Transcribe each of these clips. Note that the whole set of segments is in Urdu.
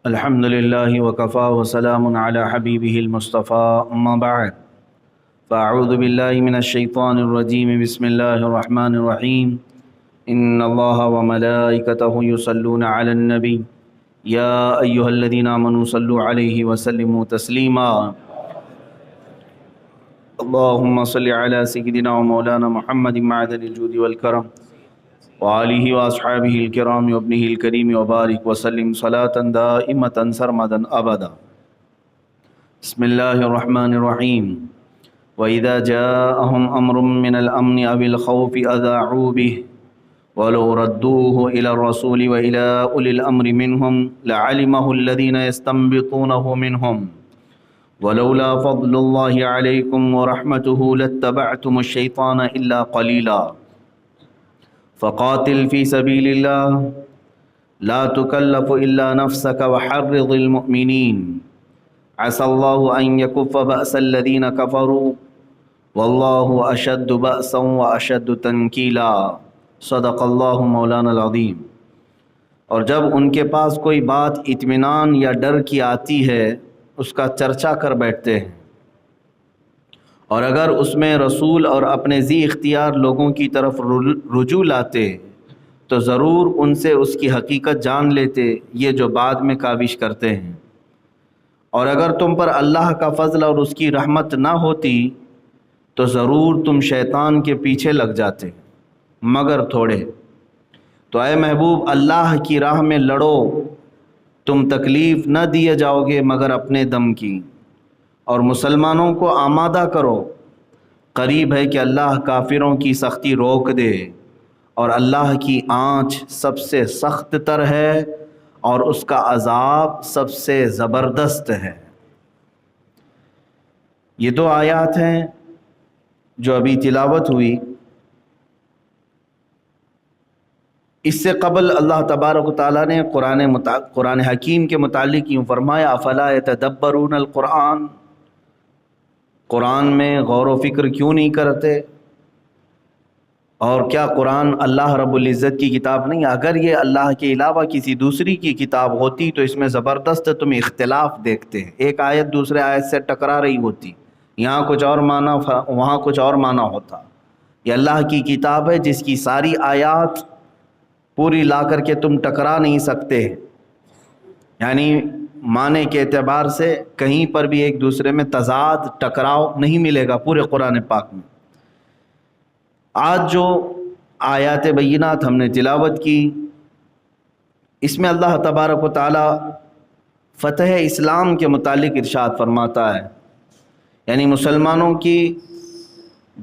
الحمد لله وكفى وسلام على حبيبه المصطفى أما بعد فأعوذ بالله من الشيطان الرجيم بسم الله الرحمن الرحيم إن الله وملائكته يصلون على النبي يا أيها الذين آمنوا صلوا عليه وسلموا تسليما اللهم صل على سيدنا ومولانا محمد معدن الجود والكرم وآلہ واصحابہ الکرام وابنہ الکریم وبارک وسلم صلاة دائمة سرمدا ابدا بسم اللہ الرحمن الرحیم وإذا جاءهم أمر من الأمن أو الخوف أذاعوا به ولو ردوه إلى الرسول وإلى أولي الأمر منهم لعلمه الذين يستنبطونه منهم ولولا فضل الله عليكم ورحمته لاتبعتم الشيطان إلا قليلا فقاتل في سبيل الله لا تكلف إلا نفسك وحرض المؤمنين عسى الله أن يكف بأس الذين كفروا والله أشد بأسا وأشد تنكيلا صدق اللہ مولانا العظیم۔ اور جب ان کے پاس کوئی بات اطمینان یا ڈر کی آتی ہے اس کا چرچا کر بیٹھتے ہیں، اور اگر اس میں رسول اور اپنے ذی اختیار لوگوں کی طرف رجوع لاتے تو ضرور ان سے اس کی حقیقت جان لیتے یہ جو بعد میں کاوش کرتے ہیں، اور اگر تم پر اللہ کا فضل اور اس کی رحمت نہ ہوتی تو ضرور تم شیطان کے پیچھے لگ جاتے مگر تھوڑے۔ تو اے محبوب اللہ کی راہ میں لڑو، تم تکلیف نہ دیے جاؤ گے مگر اپنے دم کی، اور مسلمانوں کو آمادہ کرو، قریب ہے کہ اللہ کافروں کی سختی روک دے، اور اللہ کی آنچ سب سے سخت تر ہے اور اس کا عذاب سب سے زبردست ہے۔ یہ دو آیات ہیں جو ابھی تلاوت ہوئی۔ اس سے قبل اللہ تبارک و تعالیٰ نے قرآن حکیم کے متعلق یوں فرمایا افلا یتدبرون القرآن، قرآن میں غور و فکر کیوں نہیں کرتے؟ اور کیا قرآن اللہ رب العزت کی کتاب نہیں؟ اگر یہ اللہ کے علاوہ کسی دوسری کی کتاب ہوتی تو اس میں زبردست تم اختلاف دیکھتے ہیں، ایک آیت دوسرے آیت سے ٹکرا رہی ہوتی، یہاں کچھ اور معنی وہاں کچھ اور معنی ہوتا۔ یہ اللہ کی کتاب ہے جس کی ساری آیات پوری لا کر کے تم ٹکرا نہیں سکتے، یعنی معنی کے اعتبار سے کہیں پر بھی ایک دوسرے میں تضاد ٹکراؤ نہیں ملے گا پورے قرآن پاک میں۔ آج جو آیات بینات ہم نے تلاوت کی، اس میں اللہ تبارک و تعالی فتح اسلام کے متعلق ارشاد فرماتا ہے، یعنی مسلمانوں کی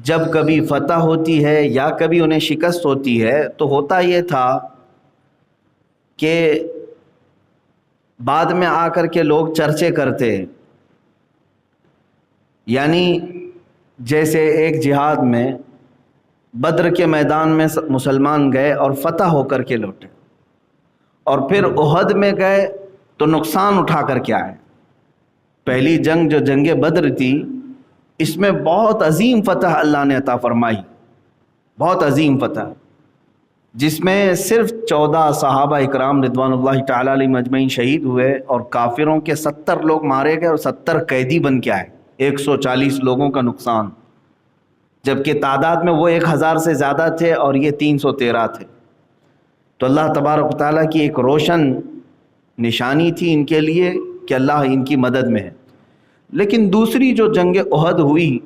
جب کبھی فتح ہوتی ہے یا کبھی انہیں شکست ہوتی ہے تو ہوتا یہ تھا کہ بعد میں آ کر کے لوگ چرچے کرتے، یعنی جیسے ایک جہاد میں بدر کے میدان میں مسلمان گئے اور فتح ہو کر کے لوٹے، اور پھر احد میں گئے تو نقصان اٹھا کر کے آئے۔ پہلی جنگ جو جنگ بدر تھی اس میں بہت عظیم فتح اللہ نے عطا فرمائی، بہت عظیم فتح، جس میں صرف 14 صحابہ اکرام رضوان اللہ تعالی علیہم اجمعین شہید ہوئے، اور کافروں کے 70 لوگ مارے گئے اور 70 قیدی بن کے آئے، 140 لوگوں کا نقصان، جبکہ تعداد میں وہ 1000 سے زیادہ تھے اور یہ 313 تھے۔ تو اللہ تبارک و تعالیٰ کی ایک روشن نشانی تھی ان کے لیے کہ اللہ ان کی مدد میں ہے۔ لیکن دوسری جو جنگ احد ہوئی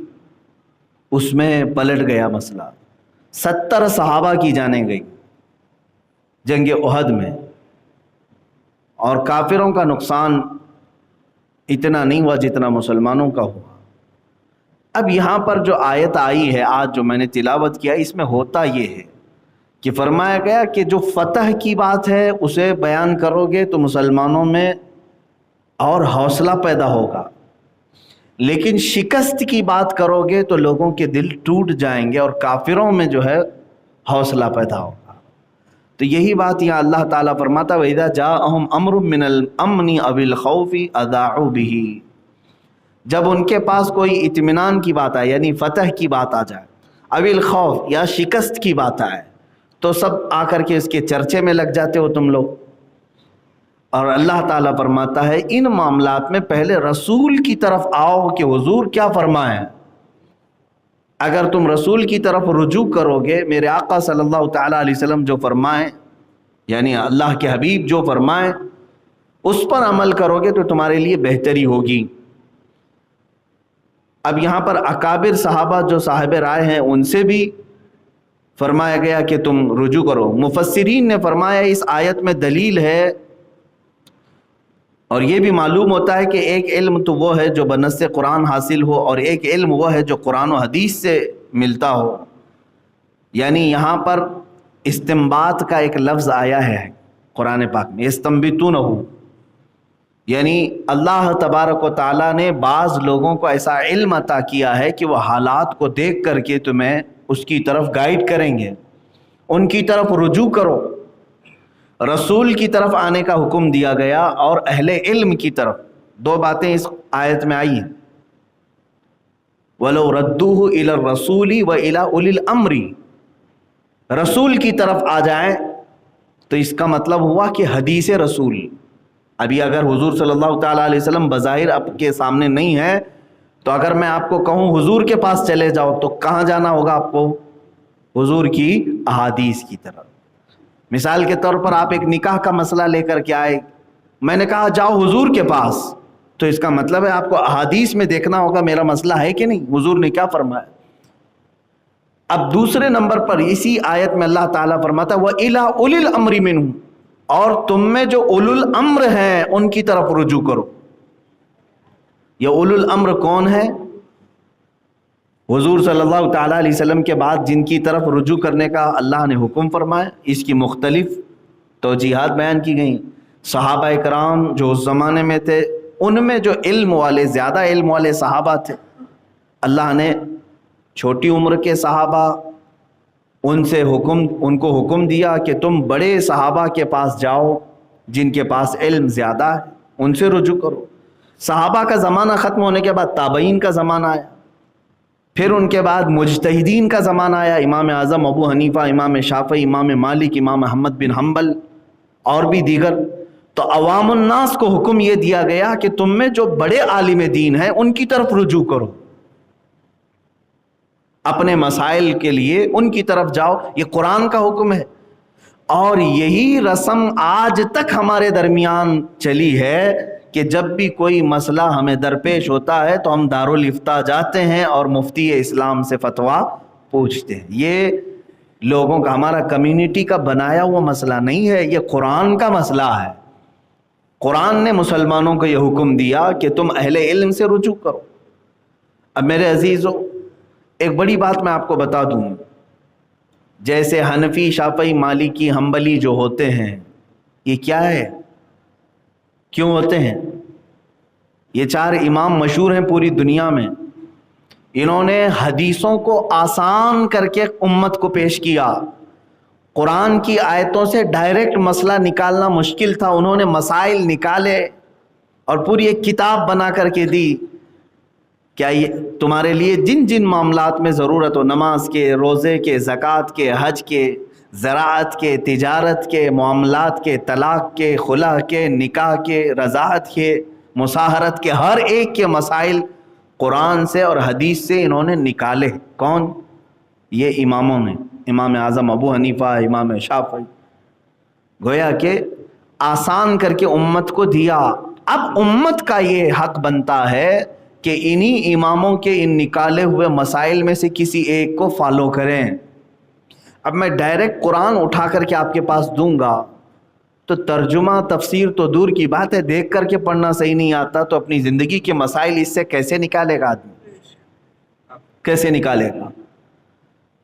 اس میں پلٹ گیا مسئلہ، 70 صحابہ کی جانیں گئی جنگ احد میں، اور کافروں کا نقصان اتنا نہیں ہوا جتنا مسلمانوں کا ہوا۔ اب یہاں پر جو آیت آئی ہے آج جو میں نے تلاوت کیا، اس میں ہوتا یہ ہے کہ فرمایا گیا کہ جو فتح کی بات ہے اسے بیان کرو گے تو مسلمانوں میں اور حوصلہ پیدا ہوگا، لیکن شکست کی بات کرو گے تو لوگوں کے دل ٹوٹ جائیں گے اور کافروں میں جو ہے حوصلہ پیدا ہوگا۔ تو یہی بات یہاں اللہ تعالیٰ فرماتا وَإِذَا جَاءَهُمْ أَمْرٌ مِّنَ الْأَمْنِ أَوِ الْخَوْفِ أَذَاعُوا بِهِ، جب ان کے پاس کوئی اطمینان کی بات آئے یعنی فتح کی بات آ جائے، اوی الخوف یا شکست کی بات آئے تو سب آ کر کے اس کے چرچے میں لگ جاتے ہو تم لوگ۔ اور اللہ تعالیٰ فرماتا ہے ان معاملات میں پہلے رسول کی طرف آؤ کہ حضور کیا فرمائیں. اگر تم رسول کی طرف رجوع کرو گے، میرے آقا صلی اللہ تعالیٰ علیہ وسلم جو فرمائیں، یعنی اللہ کے حبیب جو فرمائیں اس پر عمل کرو گے تو تمہارے لیے بہتری ہوگی. اب یہاں پر اکابر صحابہ جو صاحب رائے ہیں ان سے بھی فرمایا گیا کہ تم رجوع کرو. مفسرین نے فرمایا اس آیت میں دلیل ہے، اور یہ بھی معلوم ہوتا ہے کہ ایک علم تو وہ ہے جو بنص قرآن حاصل ہو، اور ایک علم وہ ہے جو قرآن و حدیث سے ملتا ہو. یعنی یہاں پر استنباط کا ایک لفظ آیا ہے قرآن پاک میں، استنبطونہ، یعنی اللہ تبارک و تعالیٰ نے بعض لوگوں کو ایسا علم عطا کیا ہے کہ وہ حالات کو دیکھ کر کے تمہیں اس کی طرف گائیڈ کریں گے. ان کی طرف رجوع کرو. رسول کی طرف آنے کا حکم دیا گیا اور اہل علم کی طرف. دو باتیں اس آیت میں آئی ہیں، وَلَوْ رَدُّوهُ إِلَى الرَّسُولِ وَإِلَى أُولِي الْأَمْرِ، رسول کی طرف آ جائیں تو اس کا مطلب ہوا کہ حدیث رسول. ابھی اگر حضور صلی اللہ تعالیٰ علیہ وسلم بظاہر آپ کے سامنے نہیں ہے تو اگر میں آپ کو کہوں حضور کے پاس چلے جاؤ تو کہاں جانا ہوگا آپ کو؟ حضور کی احادیث کی طرف. مثال کے طور پر آپ ایک نکاح کا مسئلہ لے کر کے آئے، میں نے کہا جاؤ حضور کے پاس، تو اس کا مطلب ہے آپ کو احادیث میں دیکھنا ہوگا میرا مسئلہ ہے کہ نہیں، حضور نے کیا فرمایا. اب دوسرے نمبر پر اسی آیت میں اللہ تعالیٰ فرماتا ہے وَإِلَىٰ أُولِي الْأَمْرِ مِنْهُمْ، اور تم میں جو اولو الامر ہیں ان کی طرف رجوع کرو. یہ اولو الامر کون ہے؟ حضور صلی اللہ تعالیٰ علیہ وسلم کے بعد جن کی طرف رجوع کرنے کا اللہ نے حکم فرمایا، اس کی مختلف توجیحات بیان کی گئیں. صحابہ کرام جو اس زمانے میں تھے ان میں جو علم والے، زیادہ علم والے صحابہ تھے، اللہ نے چھوٹی عمر کے صحابہ ان کو حکم دیا کہ تم بڑے صحابہ کے پاس جاؤ جن کے پاس علم زیادہ ہے، ان سے رجوع کرو. صحابہ کا زمانہ ختم ہونے کے بعد تابعین کا زمانہ آیا، پھر ان کے بعد مجتہدین کا زمانہ آیا، امام اعظم ابو حنیفہ، امام شافعی، امام مالک، امام احمد بن حنبل اور بھی دیگر. تو عوام الناس کو حکم یہ دیا گیا کہ تم میں جو بڑے عالم دین ہیں ان کی طرف رجوع کرو، اپنے مسائل کے لیے ان کی طرف جاؤ. یہ قرآن کا حکم ہے، اور یہی رسم آج تک ہمارے درمیان چلی ہے کہ جب بھی کوئی مسئلہ ہمیں درپیش ہوتا ہے تو ہم دارالافتاء جاتے ہیں اور مفتی اسلام سے فتویٰ پوچھتے ہیں. یہ لوگوں کا، ہمارا کمیونٹی کا بنایا ہوا مسئلہ نہیں ہے، یہ قرآن کا مسئلہ ہے. قرآن نے مسلمانوں کو یہ حکم دیا کہ تم اہل علم سے رجوع کرو. اب میرے عزیزو، ایک بڑی بات میں آپ کو بتا دوں، جیسے حنفی، شافعی، مالکی، حنبلی جو ہوتے ہیں، یہ کیا ہے، کیوں ہوتے ہیں؟ یہ چار امام مشہور ہیں پوری دنیا میں. انہوں نے حدیثوں کو آسان کر کے امت کو پیش کیا. قرآن کی آیتوں سے ڈائریکٹ مسئلہ نکالنا مشکل تھا، انہوں نے مسائل نکالے اور پوری ایک کتاب بنا کر کے دی. کیا یہ تمہارے لیے جن جن معاملات میں ضرورت ہو، نماز کے، روزے کے، زکوٰۃ کے، حج کے، زراعت کے، تجارت کے، معاملات کے، طلاق کے، خلع کے، نکاح کے، رضاعت کے، مساہرت کے، ہر ایک کے مسائل قرآن سے اور حدیث سے انہوں نے نکالے. کون؟ یہ اماموں نے، امام اعظم ابو حنیفہ، امام شافعی. گویا کہ آسان کر کے امت کو دیا. اب امت کا یہ حق بنتا ہے کہ انہی اماموں کے ان نکالے ہوئے مسائل میں سے کسی ایک کو فالو کریں. اب میں ڈائریکٹ قرآن اٹھا کر کے آپ کے پاس دوں گا تو ترجمہ تفسیر تو دور کی بات ہے، دیکھ کر کے پڑھنا صحیح نہیں آتا تو اپنی زندگی کے مسائل اس سے کیسے نکالے گا آدمی؟ کیسے نکالے گا؟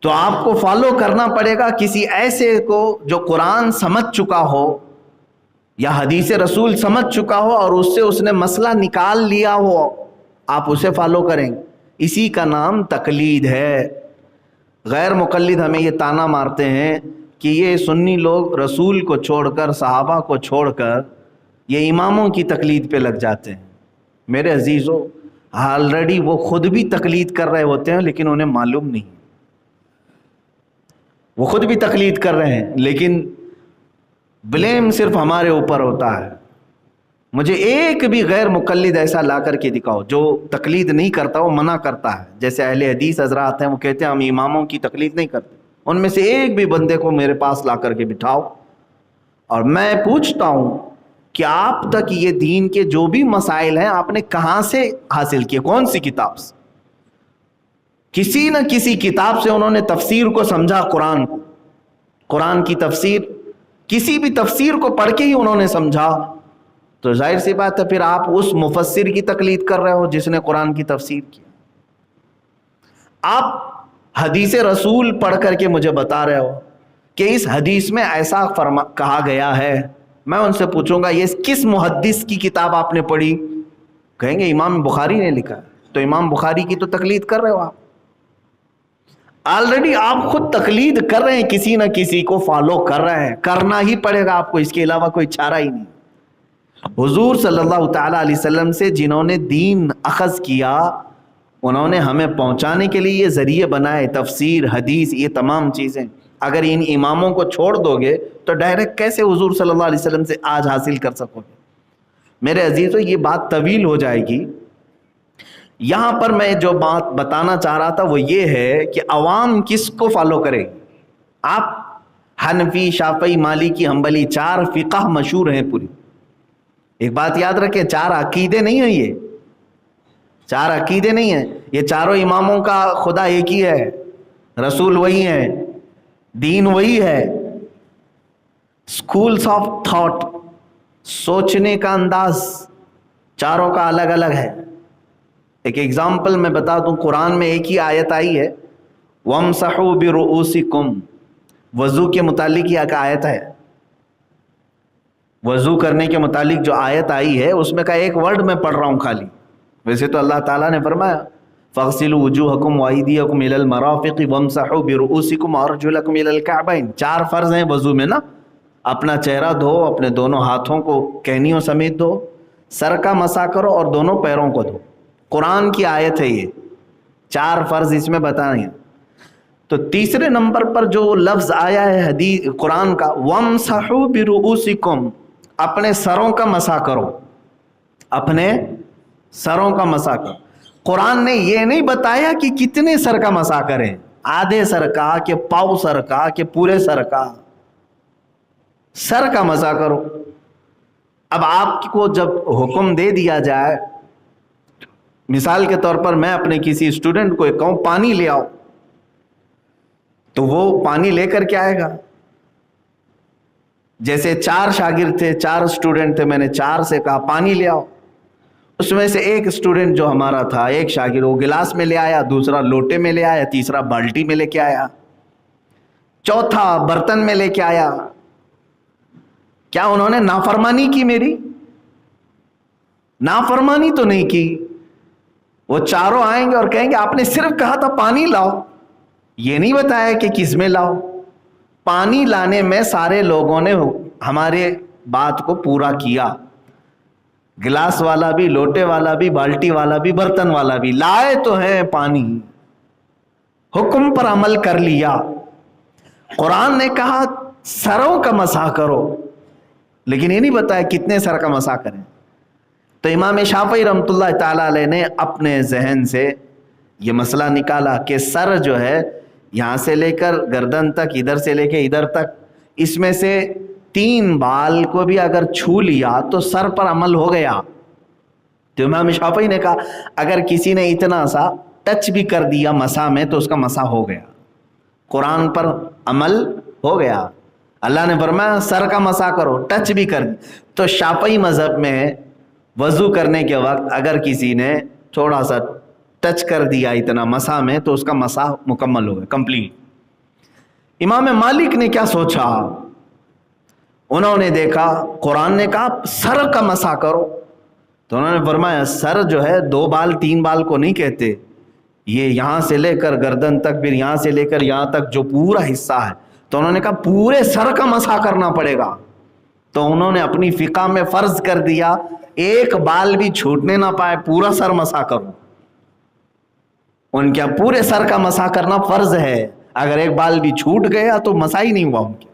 تو آپ کو فالو کرنا پڑے گا کسی ایسے کو جو قرآن سمجھ چکا ہو یا حدیث رسول سمجھ چکا ہو اور اس سے اس نے مسئلہ نکال لیا ہو، آپ اسے فالو کریں. اسی کا نام تقلید ہے. غیر مقلد ہمیں یہ طعنہ مارتے ہیں کہ یہ سنی لوگ رسول کو چھوڑ کر، صحابہ کو چھوڑ کر یہ اماموں کی تقلید پہ لگ جاتے ہیں. میرے عزیزو، آلریڈی وہ خود بھی تقلید کر رہے ہوتے ہیں لیکن انہیں معلوم نہیں. وہ خود بھی تقلید کر رہے ہیں لیکن بلیم صرف ہمارے اوپر ہوتا ہے. مجھے ایک بھی غیر مقلد ایسا لا کر کے دکھاؤ جو تقلید نہیں کرتا، وہ منع کرتا ہے. جیسے اہل حدیث حضرات ہیں، وہ کہتے ہیں ہم اماموں کی تقلید نہیں کرتے. ان میں سے ایک بھی بندے کو میرے پاس لا کر کے بٹھاؤ، اور میں پوچھتا ہوں کہ آپ تک یہ دین کے جو بھی مسائل ہیں آپ نے کہاں سے حاصل کیے، کون سی کتاب سے؟ کسی نہ کسی کتاب سے انہوں نے تفسیر کو سمجھا، قرآن کو، قرآن کی تفسیر، کسی بھی تفسیر کو پڑھ کے ہی انہوں نے سمجھا. تو ظاہر سی بات ہے پھر آپ اس مفسر کی تقلید کر رہے ہو جس نے قرآن کی تفسیر کی. آپ حدیث رسول پڑھ کر کے مجھے بتا رہے ہو کہ اس حدیث میں ایسا کہا گیا ہے. میں ان سے پوچھوں گا یہ کس محدث کی کتاب آپ نے پڑھی؟ کہیں گے امام بخاری نے لکھا. تو امام بخاری کی تو تقلید کر رہے ہو آپ. آلریڈی آپ خود تقلید کر رہے ہیں، کسی نہ کسی کو فالو کر رہے ہیں، کرنا ہی پڑے گا آپ کو، اس کے علاوہ کوئی چارہ ہی نہیں. حضور صلی اللہ تعالیٰ علیہ وسلم سے جنہوں نے دین اخذ کیا، انہوں نے ہمیں پہنچانے کے لیے یہ ذریعے بنائے، تفسیر، حدیث، یہ تمام چیزیں. اگر ان اماموں کو چھوڑ دو گے تو ڈائریکٹ کیسے حضور صلی اللہ علیہ وسلم سے آج حاصل کر سکو گے؟ میرے عزیزو، یہ بات طویل ہو جائے گی. یہاں پر میں جو بات بتانا چاہ رہا تھا وہ یہ ہے کہ عوام کس کو فالو کرے. آپ حنفی، شافعی، مالکی، حنبلی، 4 فقہ مشہور ہیں پوری. ایک بات یاد رکھیں، 4 عقیدے نہیں ہیں، یہ 4 عقیدے نہیں ہیں. یہ چاروں اماموں کا خدا ایک ہی ہے، رسول وہی ہے، دین وہی ہے. سکولز آف تھاٹ، سوچنے کا انداز چاروں کا الگ الگ ہے. ایک ایگزامپل میں بتا دوں، قرآن میں ایک ہی آیت آئی ہے، وَامْسَحُوا بِرُؤُوسِكُمْ، وضو کے متعلق یہ ایک آیت ہے. وضو کرنے کے متعلق جو آیت آئی ہے اس میں کا ایک ورڈ میں پڑھ رہا ہوں خالی. ویسے تو اللہ تعالیٰ نے فرمایا فَاغْسِلُوا وُجُوهَكُمْ وَأَيْدِيَكُمْ إِلَى الْمَرَافِقِ وَامْسَحُوا بِرُؤُوسِكُمْ وَأَرْجُلَكُمْ إِلَى الْكَعْبَيْنِ. 4 فرض ہیں وضو میں نا. اپنا چہرہ دھو، اپنے دونوں ہاتھوں کو کہنیوں سمیت دھو، سر کا مسح کرو اور دونوں پیروں کو دھو. قرآن کی آیت ہے یہ، 4 فرض اس میں بتائیں. تو تیسرے نمبر پر جو لفظ آیا ہے حدیث قرآن کا، وَامْسَحُوا بِرُؤُوسِكُمْ، اپنے سروں کا مسح کرو، اپنے سروں کا مسح کرو. قرآن نے یہ نہیں بتایا کہ کتنے سر کا مسح کریں، آدھے سر کا کہ پاؤ سر کا کہ پورے سر کا. سر کا مسح کرو. اب آپ کو جب حکم دے دیا جائے، مثال کے طور پر میں اپنے کسی اسٹوڈنٹ کو کہوں پانی لے آؤ، تو وہ پانی لے کر کے آئے گا. جیسے 4 شاگرد تھے، 4 اسٹوڈنٹ تھے، میں نے 4 سے کہا پانی لے آؤ. اس میں سے ایک اسٹوڈنٹ جو ہمارا تھا، ایک شاگرد، وہ گلاس میں لے آیا، دوسرا لوٹے میں لے آیا، تیسرا بالٹی میں لے کے آیا، چوتھا برتن میں لے کے آیا. کیا انہوں نے نافرمانی کی؟ میری نافرمانی تو نہیں کی. وہ چاروں آئیں گے اور کہیں گے آپ نے صرف کہا تھا پانی لاؤ، یہ نہیں بتایا کہ کس میں لاؤ. پانی لانے میں سارے لوگوں نے ہمارے بات کو پورا کیا، گلاس والا بھی، لوٹے والا بھی، بالٹی والا بھی، برتن والا بھی لائے تو ہیں پانی، حکم پر عمل کر لیا. قرآن نے کہا سروں کا مسح کرو، لیکن یہ نہیں بتایا کتنے سر کا مسح کریں. تو امام شافعی رحمۃ اللہ تعالیٰ علیہ نے اپنے ذہن سے یہ مسئلہ نکالا کہ سر جو ہے یہاں سے لے کر گردن تک، ادھر سے لے کے ادھر تک، اس میں سے 3 بال کو بھی اگر چھو لیا تو سر پر عمل ہو گیا. تو امام شافعی نے کہا اگر کسی نے اتنا سا ٹچ بھی کر دیا مسح میں تو اس کا مسح ہو گیا، قرآن پر عمل ہو گیا. اللہ نے فرمایا سر کا مسح کرو، ٹچ بھی کر دی. تو شافعی مذہب میں وضو کرنے کے وقت اگر کسی نے تھوڑا سا ٹچ کر دیا اتنا مسح میں تو اس کا مسح مکمل ہو گیا، کمپلیٹ. امام مالک نے کیا سوچا؟ انہوں نے دیکھا قرآن نے کہا سر کا مسح کرو، تو انہوں نے فرمایا سر جو ہے 2 بال 3 بال کو نہیں کہتے، یہ یہاں سے لے کر گردن تک، پھر یہاں سے لے کر یہاں تک جو پورا حصہ ہے، تو انہوں نے کہا پورے سر کا مسح کرنا پڑے گا. تو انہوں نے اپنی فقہ میں فرض کر دیا ایک بال بھی چھوٹنے نہ پائے، پورا سر مسح کرو. ان کے پورے سر کا مسح کرنا فرض ہے، اگر ایک بال بھی چھوٹ گیا تو مسح ہی نہیں ہوا ان کے.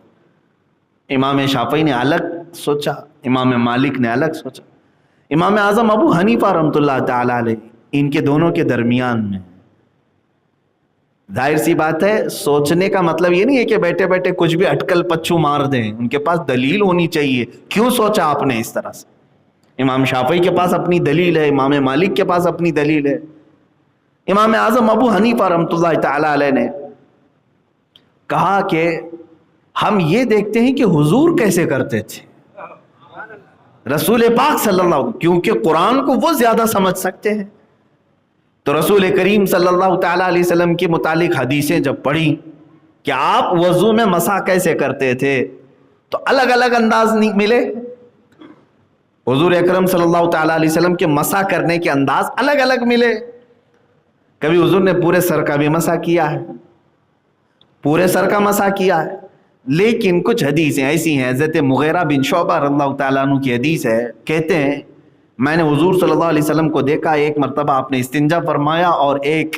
امام شافعی نے الگ سوچا، امام مالک نے الگ سوچا. امام اعظم ابو حنیفہ رحمۃ اللہ تعالی علیہ ان کے دونوں کے درمیان میں. ظاہر سی بات ہے, سوچنے کا مطلب یہ نہیں ہے کہ بیٹھے بیٹھے کچھ بھی اٹکل پچو مار دیں, ان کے پاس دلیل ہونی چاہیے. کیوں سوچا آپ نے اس طرح سے؟ امام شافعی کے پاس اپنی دلیل ہے, امام مالک کے پاس اپنی دلیل ہے. امام اعظم ابو حنیفہ رحمۃ اللہ تعالی علیہ نے کہا کہ ہم یہ دیکھتے ہیں کہ حضور کیسے کرتے تھے, رسول پاک صلی اللہ علیہ وسلم, کیونکہ قرآن کو وہ زیادہ سمجھ سکتے ہیں. تو رسول کریم صلی اللہ تعالیٰ علیہ وسلم کے متعلق حدیثیں جب پڑھی کہ آپ وضو میں مسح کیسے کرتے تھے, تو الگ الگ انداز نہیں ملے. حضور اکرم صلی اللہ تعالیٰ علیہ وسلم کے مسح کرنے کے انداز الگ الگ ملے. کبھی حضور نے پورے سر کا بھی مسح کیا ہے, پورے سر کا مسح کیا ہے. لیکن کچھ حدیثیں ایسی ہیں, حضرت مغیرہ بن شعبہ رضی اللہ تعالیٰ عنہ کی حدیث ہے, کہتے ہیں میں نے حضور صلی اللہ علیہ وسلم کو دیکھا, ایک مرتبہ آپ نے استنجا فرمایا اور ایک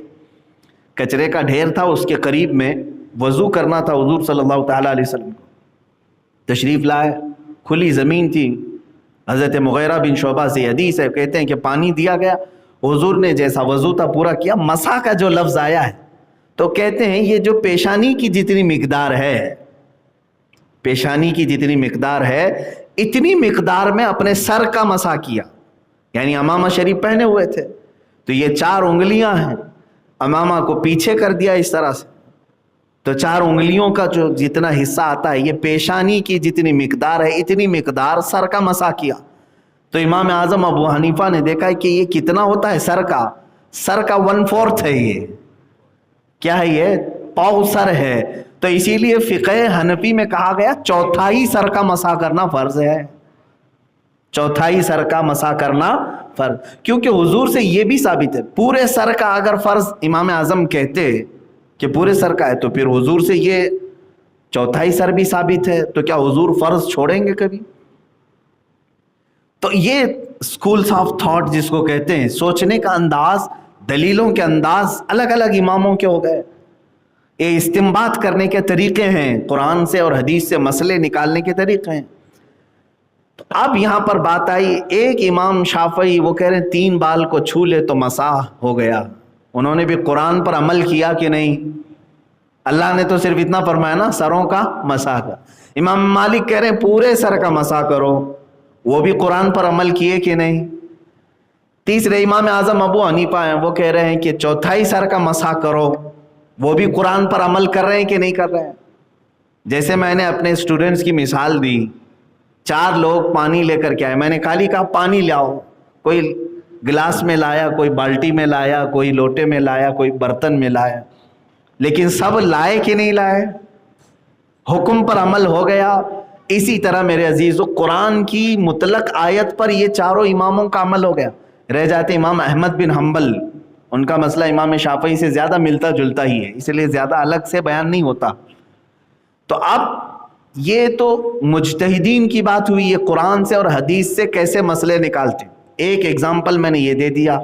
کچرے کا ڈھیر تھا, اس کے قریب میں وضو کرنا تھا. حضور صلی اللہ تعالیٰ علیہ وسلم کو تشریف لائے, کھلی زمین تھی. حضرت مغیرہ بن شعبہ سے حدیث ہے, کہتے ہیں کہ پانی دیا گیا, حضور نے جیسا وضو تھا پورا کیا. مسح کا جو لفظ آیا ہے تو کہتے ہیں یہ جو پیشانی کی جتنی مقدار ہے, پیشانی کی جتنی مقدار ہے اتنی مقدار میں اپنے سر کا مسح کیا. یعنی امامہ شریف پہنے ہوئے تھے تو یہ 4 انگلیاں ہیں, امامہ کو پیچھے کر دیا اس طرح سے, تو 4 انگلیوں کا جو جتنا حصہ آتا ہے یہ پیشانی کی جتنی مقدار ہے اتنی مقدار سر کا مسح کیا. تو امام اعظم ابو حنیفہ نے دیکھا کہ یہ کتنا ہوتا ہے سر کا 1/4 ہے. یہ کیا ہے, یہ پاؤ سر ہے. تو اسی لیے فقہ حنفی میں کہا گیا 1/4 سر کا مسح کرنا فرض ہے, 1/4 سر کا مسح کرنا فرض, کیونکہ حضور سے یہ بھی ثابت ہے. پورے سر کا اگر فرض امام اعظم کہتے کہ پورے سر کا ہے تو پھر حضور سے یہ 1/4 سر بھی ثابت ہے, تو کیا حضور فرض چھوڑیں گے کبھی؟ تو یہ اسکولس آف تھاٹ جس کو کہتے ہیں, سوچنے کا انداز, دلیلوں کے انداز الگ الگ اماموں کے ہو گئے. یہ استنباط کرنے کے طریقے ہیں, قرآن سے اور حدیث سے مسئلے نکالنے کے طریقے ہیں. تو اب یہاں پر بات آئی, ایک امام شافعی وہ کہہ رہے ہیں 3 بال کو چھو لے تو مسح ہو گیا. انہوں نے بھی قرآن پر عمل کیا کہ نہیں؟ اللہ نے تو صرف اتنا فرمایا نا, سروں کا مسح کا. امام مالک کہہ رہے ہیں پورے سر کا مسح کرو, وہ بھی قرآن پر عمل کیے کہ نہیں؟ تیسرے امام اعظم ابو حنیفہ ہیں, وہ کہہ رہے ہیں کہ 1/4 سر کا مسح کرو, وہ بھی قرآن پر عمل کر رہے ہیں کہ نہیں کر رہے ہیں؟ جیسے میں نے اپنے اسٹوڈنٹس کی مثال دی, 4 لوگ پانی لے کر کے آئے, میں نے خالی کہا پانی لاؤ, کوئی گلاس میں لایا, کوئی بالٹی میں لایا, کوئی لوٹے میں لایا, کوئی برتن میں لایا, لیکن سب لائے کہ نہیں لائے؟ حکم پر عمل ہو گیا. اسی طرح میرے عزیزو قرآن کی مطلق آیت پر یہ 4 اماموں کا عمل ہو گیا. رہ جاتے امام احمد بن حنبل, ان کا مسئلہ امام شافعی سے زیادہ ملتا جلتا ہی ہے, اس لیے زیادہ الگ سے بیان نہیں ہوتا. تو اب یہ تو مجتہدین کی بات ہوئی, یہ قرآن سے اور حدیث سے کیسے مسئلے نکالتے. ایک ایگزامپل میں نے یہ دے دیا,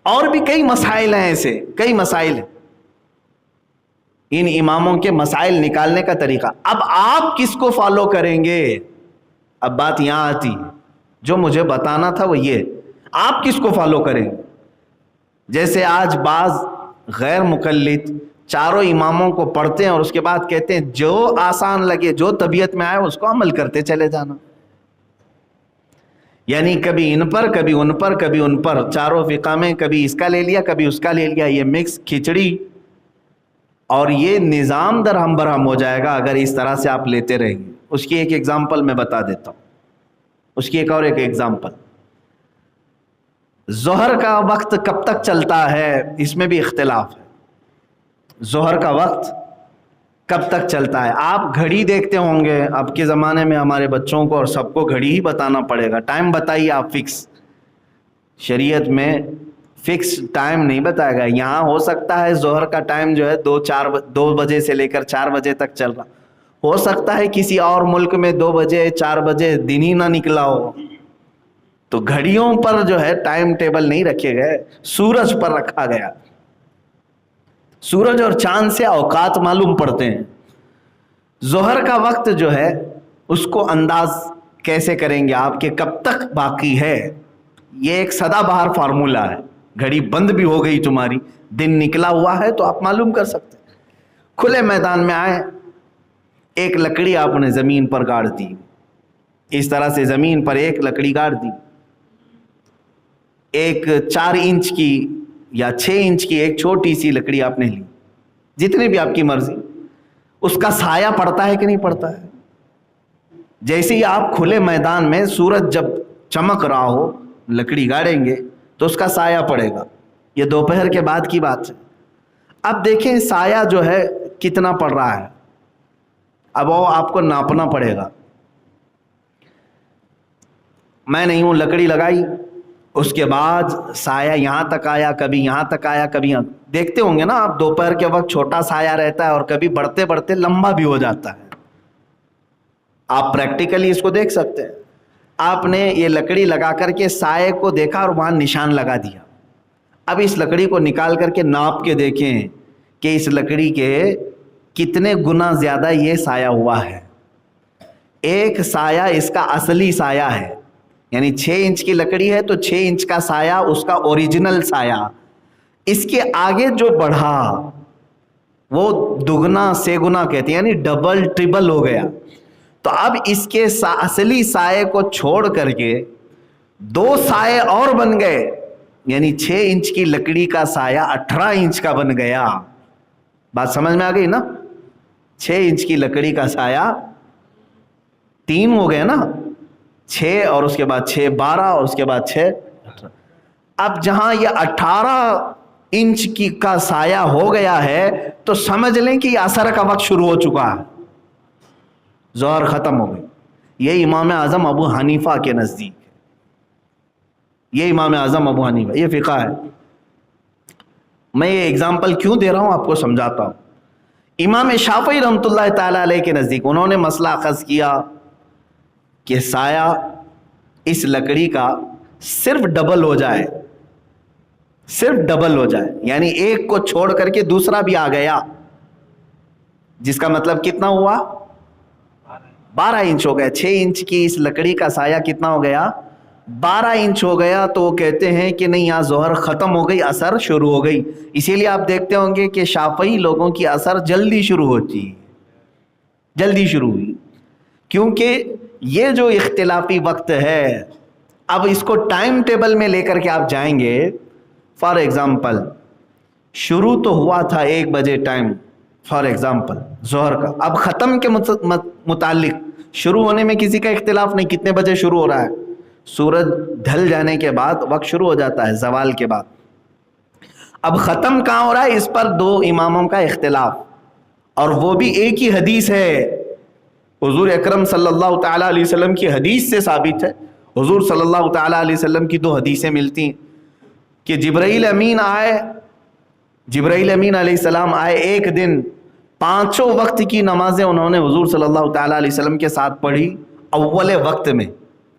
اور بھی کئی مسائل ہیں, ایسے کئی مسائل ہیں. ان اماموں کے مسائل نکالنے کا طریقہ, اب آپ کس کو فالو کریں گے؟ اب بات یہاں آتی, جو مجھے بتانا تھا وہ یہ, آپ کس کو فالو کریں گے؟ جیسے آج بعض غیر مقلد 4 اماموں کو پڑھتے ہیں اور اس کے بعد کہتے ہیں جو آسان لگے, جو طبیعت میں آئے اس کو عمل کرتے چلے جانا. یعنی کبھی ان پر, کبھی ان پر, کبھی ان پر, 4 فقہ میں کبھی اس کا لے لیا, کبھی اس کا لے لیا. یہ مکس کھچڑی, اور یہ نظام درہم برہم ہو جائے گا اگر اس طرح سے آپ لیتے رہیں گے. اس کی ایک ایگزامپل میں بتا دیتا ہوں, اس کی ایک اور ایک ایگزامپل. ظہر کا وقت کب تک چلتا ہے, اس میں بھی اختلاف ہے. ظہر کا وقت کب تک چلتا ہے؟ آپ گھڑی دیکھتے ہوں گے, اب کے زمانے میں ہمارے بچوں کو اور سب کو گھڑی ہی بتانا پڑے گا. ٹائم بتائیے آپ فکس, شریعت میں فکس ٹائم نہیں بتائے گا. یہاں ہو سکتا ہے ظہر کا ٹائم جو ہے 2 بجے سے لے کر 4 بجے تک چل رہا, ہو سکتا ہے کسی اور ملک میں 2 بجے 4 بجے دن ہی نہ نکلا ہو. تو گھڑیوں پر جو ہے ٹائم ٹیبل نہیں رکھے گئے, سورج پر رکھا گیا. سورج اور چاند سے اوقات معلوم پڑتے ہیں. ظہر کا وقت جو ہے اس کو انداز کیسے کریں گے آپ کے کب تک باقی ہے، یہ ایک سدا بہار فارمولہ ہے. گھڑی بند بھی ہو گئی تمہاری، دن نکلا ہوا ہے تو آپ معلوم کر سکتے. کھلے میدان میں آئے، ایک لکڑی آپ نے زمین پر گاڑ دی، اس طرح سے زمین پر ایک لکڑی گاڑ دی. ایک 4 انچ کی یا 6 انچ کی ایک چھوٹی سی لکڑی آپ نے لی، جتنی بھی آپ کی مرضی. اس کا سایہ پڑتا ہے کہ نہیں پڑتا ہے؟ جیسے ہی آپ کھلے میدان میں سورج جب چمک رہا ہو لکڑی گاڑیں گے تو اس کا سایہ پڑے گا. یہ دوپہر کے بعد کی بات ہے. اب دیکھیں سایہ جو ہے کتنا پڑ رہا ہے، اب وہ آپ کو ناپنا پڑے گا. میں نہیں ہوں، لکڑی لگائی، اس کے بعد سایہ یہاں تک آیا، کبھی یہاں تک آیا، کبھی یہاں. دیکھتے ہوں گے نا آپ دوپہر کے وقت چھوٹا سایہ رہتا ہے اور کبھی بڑھتے بڑھتے لمبا بھی ہو جاتا ہے. آپ پریکٹیکلی اس کو دیکھ سکتے ہیں. آپ نے یہ لکڑی لگا کر کے سائے کو دیکھا اور وہاں نشان لگا دیا. اب اس لکڑی کو نکال کر کے ناپ کے دیکھیں کہ اس لکڑی کے کتنے گنا زیادہ یہ سایہ ہوا ہے. ایک سایہ اس کا اصلی سایہ ہے، یعنی 6 انچ کی لکڑی ہے تو 6 انچ کا سایہ اس کا اوریجنل سایہ. اس کے آگے جو بڑھا وہ دگنا سے گنا کہتے ہیں، یعنی ڈبل ٹریبل ہو گیا. تو اب اس کے اصلی سائے کو چھوڑ کر کے 2 سائے اور بن گئے، یعنی 6 انچ کی لکڑی کا سایہ 18 انچ کا بن گیا. بات سمجھ میں آ گئی نا؟ 6 انچ کی لکڑی کا سایہ 3 ہو گئے نا، 6 اور اس کے بعد 6 12 اور اس کے بعد 6 18. اب جہاں یہ 18 انچ کی کا سایہ ہو گیا ہے تو سمجھ لیں کہ یہ عصر کا وقت شروع ہو چکا ہے، ظہر ختم ہو گئی. یہ امام اعظم ابو حنیفہ کے نزدیک ہے، یہ امام اعظم ابو حنیفہ، یہ فقہ ہے. میں یہ اگزامپل کیوں دے رہا ہوں آپ کو سمجھاتا ہوں. امام شافعی رحمۃ اللہ تعالی علیہ کے نزدیک انہوں نے مسئلہ اخذ کیا کہ سایہ اس لکڑی کا صرف ڈبل ہو جائے، صرف ڈبل ہو جائے، یعنی ایک کو چھوڑ کر کے دوسرا بھی آ گیا، جس کا مطلب کتنا ہوا؟ 12 انچ ہو گیا. 6 انچ کی اس لکڑی کا سایہ کتنا ہو گیا؟ 12 انچ ہو گیا. تو وہ کہتے ہیں کہ نہیں، یہاں ظہر ختم ہو گئی، عصر شروع ہو گئی. اسی لیے آپ دیکھتے ہوں گے کہ شافعی لوگوں کی عصر جلدی شروع ہوتی، جلدی شروع ہوئی، کیونکہ یہ جو اختلافی وقت ہے اب اس کو ٹائم ٹیبل میں لے کر کے آپ جائیں گے. فار ایگزامپل شروع تو ہوا تھا 1 بجے ٹائم، فار ایگزامپل ظہر کا. اب ختم کے متعلق شروع ہونے میں کسی کا اختلاف نہیں، کتنے بجے شروع ہو رہا ہے؟ سورج ڈھل جانے کے بعد وقت شروع ہو جاتا ہے، زوال کے بعد. اب ختم کہاں ہو رہا ہے اس پر 2 اماموں کا اختلاف، اور وہ بھی ایک ہی حدیث ہے. حضور اکرم صلی اللہ تعالی علیہ وسلم کی حدیث سے ثابت ہے. حضور صلی اللہ تعالی علیہ وسلم کی 2 حدیثیں ملتی ہیں کہ جبرائیل امین آئے، جبرائیل امین علیہ السلام آئے ایک دن، 5 وقت کی نمازیں انہوں نے حضور صلی اللہ تعالی علیہ وسلم کے ساتھ پڑھی اول وقت میں.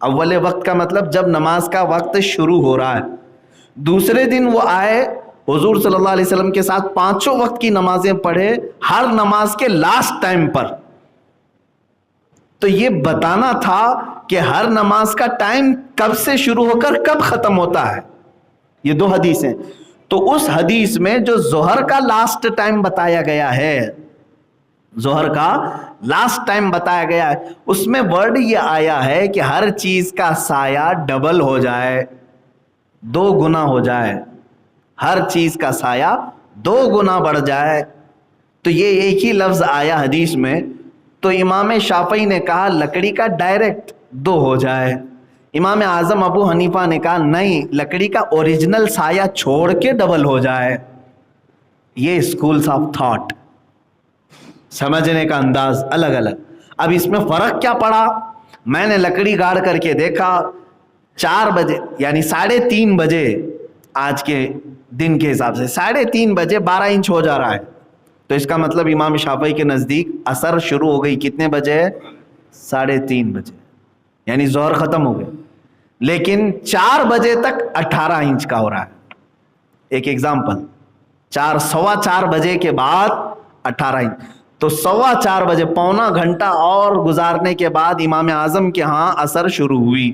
اول وقت کا مطلب جب نماز کا وقت شروع ہو رہا ہے. دوسرے دن وہ آئے حضور صلی اللہ علیہ وسلم کے ساتھ 5 وقت کی نمازیں پڑھے، ہر نماز کے لاسٹ ٹائم پر. تو یہ بتانا تھا کہ ہر نماز کا ٹائم کب سے شروع ہو کر کب ختم ہوتا ہے. یہ 2 حدیثیں. تو اس حدیث میں جو ظہر کا لاسٹ ٹائم بتایا گیا ہے، ظہر کا لاسٹ ٹائم بتایا گیا ہے، اس میں ورڈ یہ آیا ہے کہ ہر چیز کا سایہ ڈبل ہو جائے، 2 گنا ہو جائے، ہر چیز کا سایہ 2 گنا بڑھ جائے. تو یہ ایک ہی لفظ آیا حدیث میں. تو امام شافعی نے کہا لکڑی کا ڈائریکٹ 2 ہو جائے. امام اعظم ابو حنیفہ نے کہا نہیں، لکڑی کا اوریجنل سایہ چھوڑ کے ڈبل ہو جائے. یہ اسکولز آف تھاٹ، سمجھنے کا انداز الگ الگ. اب اس میں فرق کیا پڑا؟ میں نے لکڑی گاڑ کر کے دیکھا 4 بجے یعنی 3:30 بجے، آج کے دن کے حساب سے 3:30 بجے 12 انچ ہو جا رہا ہے. تو اس کا مطلب امام شافعی کے نزدیک عصر شروع ہو گئی کتنے بجے؟ 3:30 بجے، یعنی ظہر ختم ہو گئے. لیکن 4 بجے تک 18 انچ کا ہو رہا ہے. ایک ایگزامپل، 4 سوا 4 بجے کے بعد 18 انچ. تو 4:15 بجے، پونا گھنٹہ اور گزارنے کے بعد امام اعظم کے ہاں عصر شروع ہوئی۔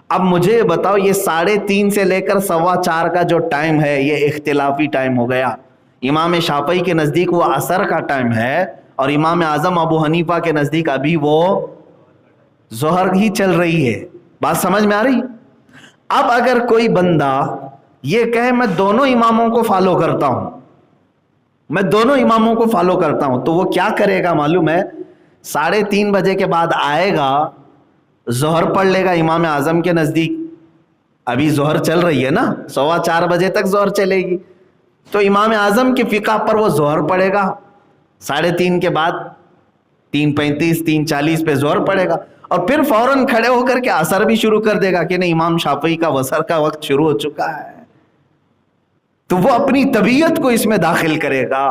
اب مجھے بتاؤ یہ 3:30 سے لے کر 4:15 کا جو ٹائم ہے یہ اختلافی ٹائم ہو گیا۔ امام شافعی کے نزدیک وہ عصر کا ٹائم ہے اور امام اعظم ابو حنیفہ کے نزدیک ابھی وہ ظہر ہی چل رہی ہے۔ بات سمجھ میں آ رہی؟ اب اگر کوئی بندہ یہ کہے میں دونوں اماموں کو فالو کرتا ہوں، میں دونوں اماموں کو فالو کرتا ہوں، تو وہ کیا کرے گا معلوم ہے؟ 3:30 بجے کے بعد آئے گا، ظہر پڑھ لے گا امام اعظم کے نزدیک، ابھی ظہر چل رہی ہے نا، 4:15 بجے تک ظہر چلے گی، تو امام اعظم کی فقہ پر وہ ظہر پڑھے گا 3:30 کے بعد، 3:35 3:40 پہ ظہر پڑھے گا، اور پھر فوراً کھڑے ہو کر کے عصر بھی شروع کر دے گا کہ نہیں امام شافعی کا وصر کا وقت شروع ہو چکا ہے۔ تو وہ اپنی طبیعت کو اس میں داخل کرے گا۔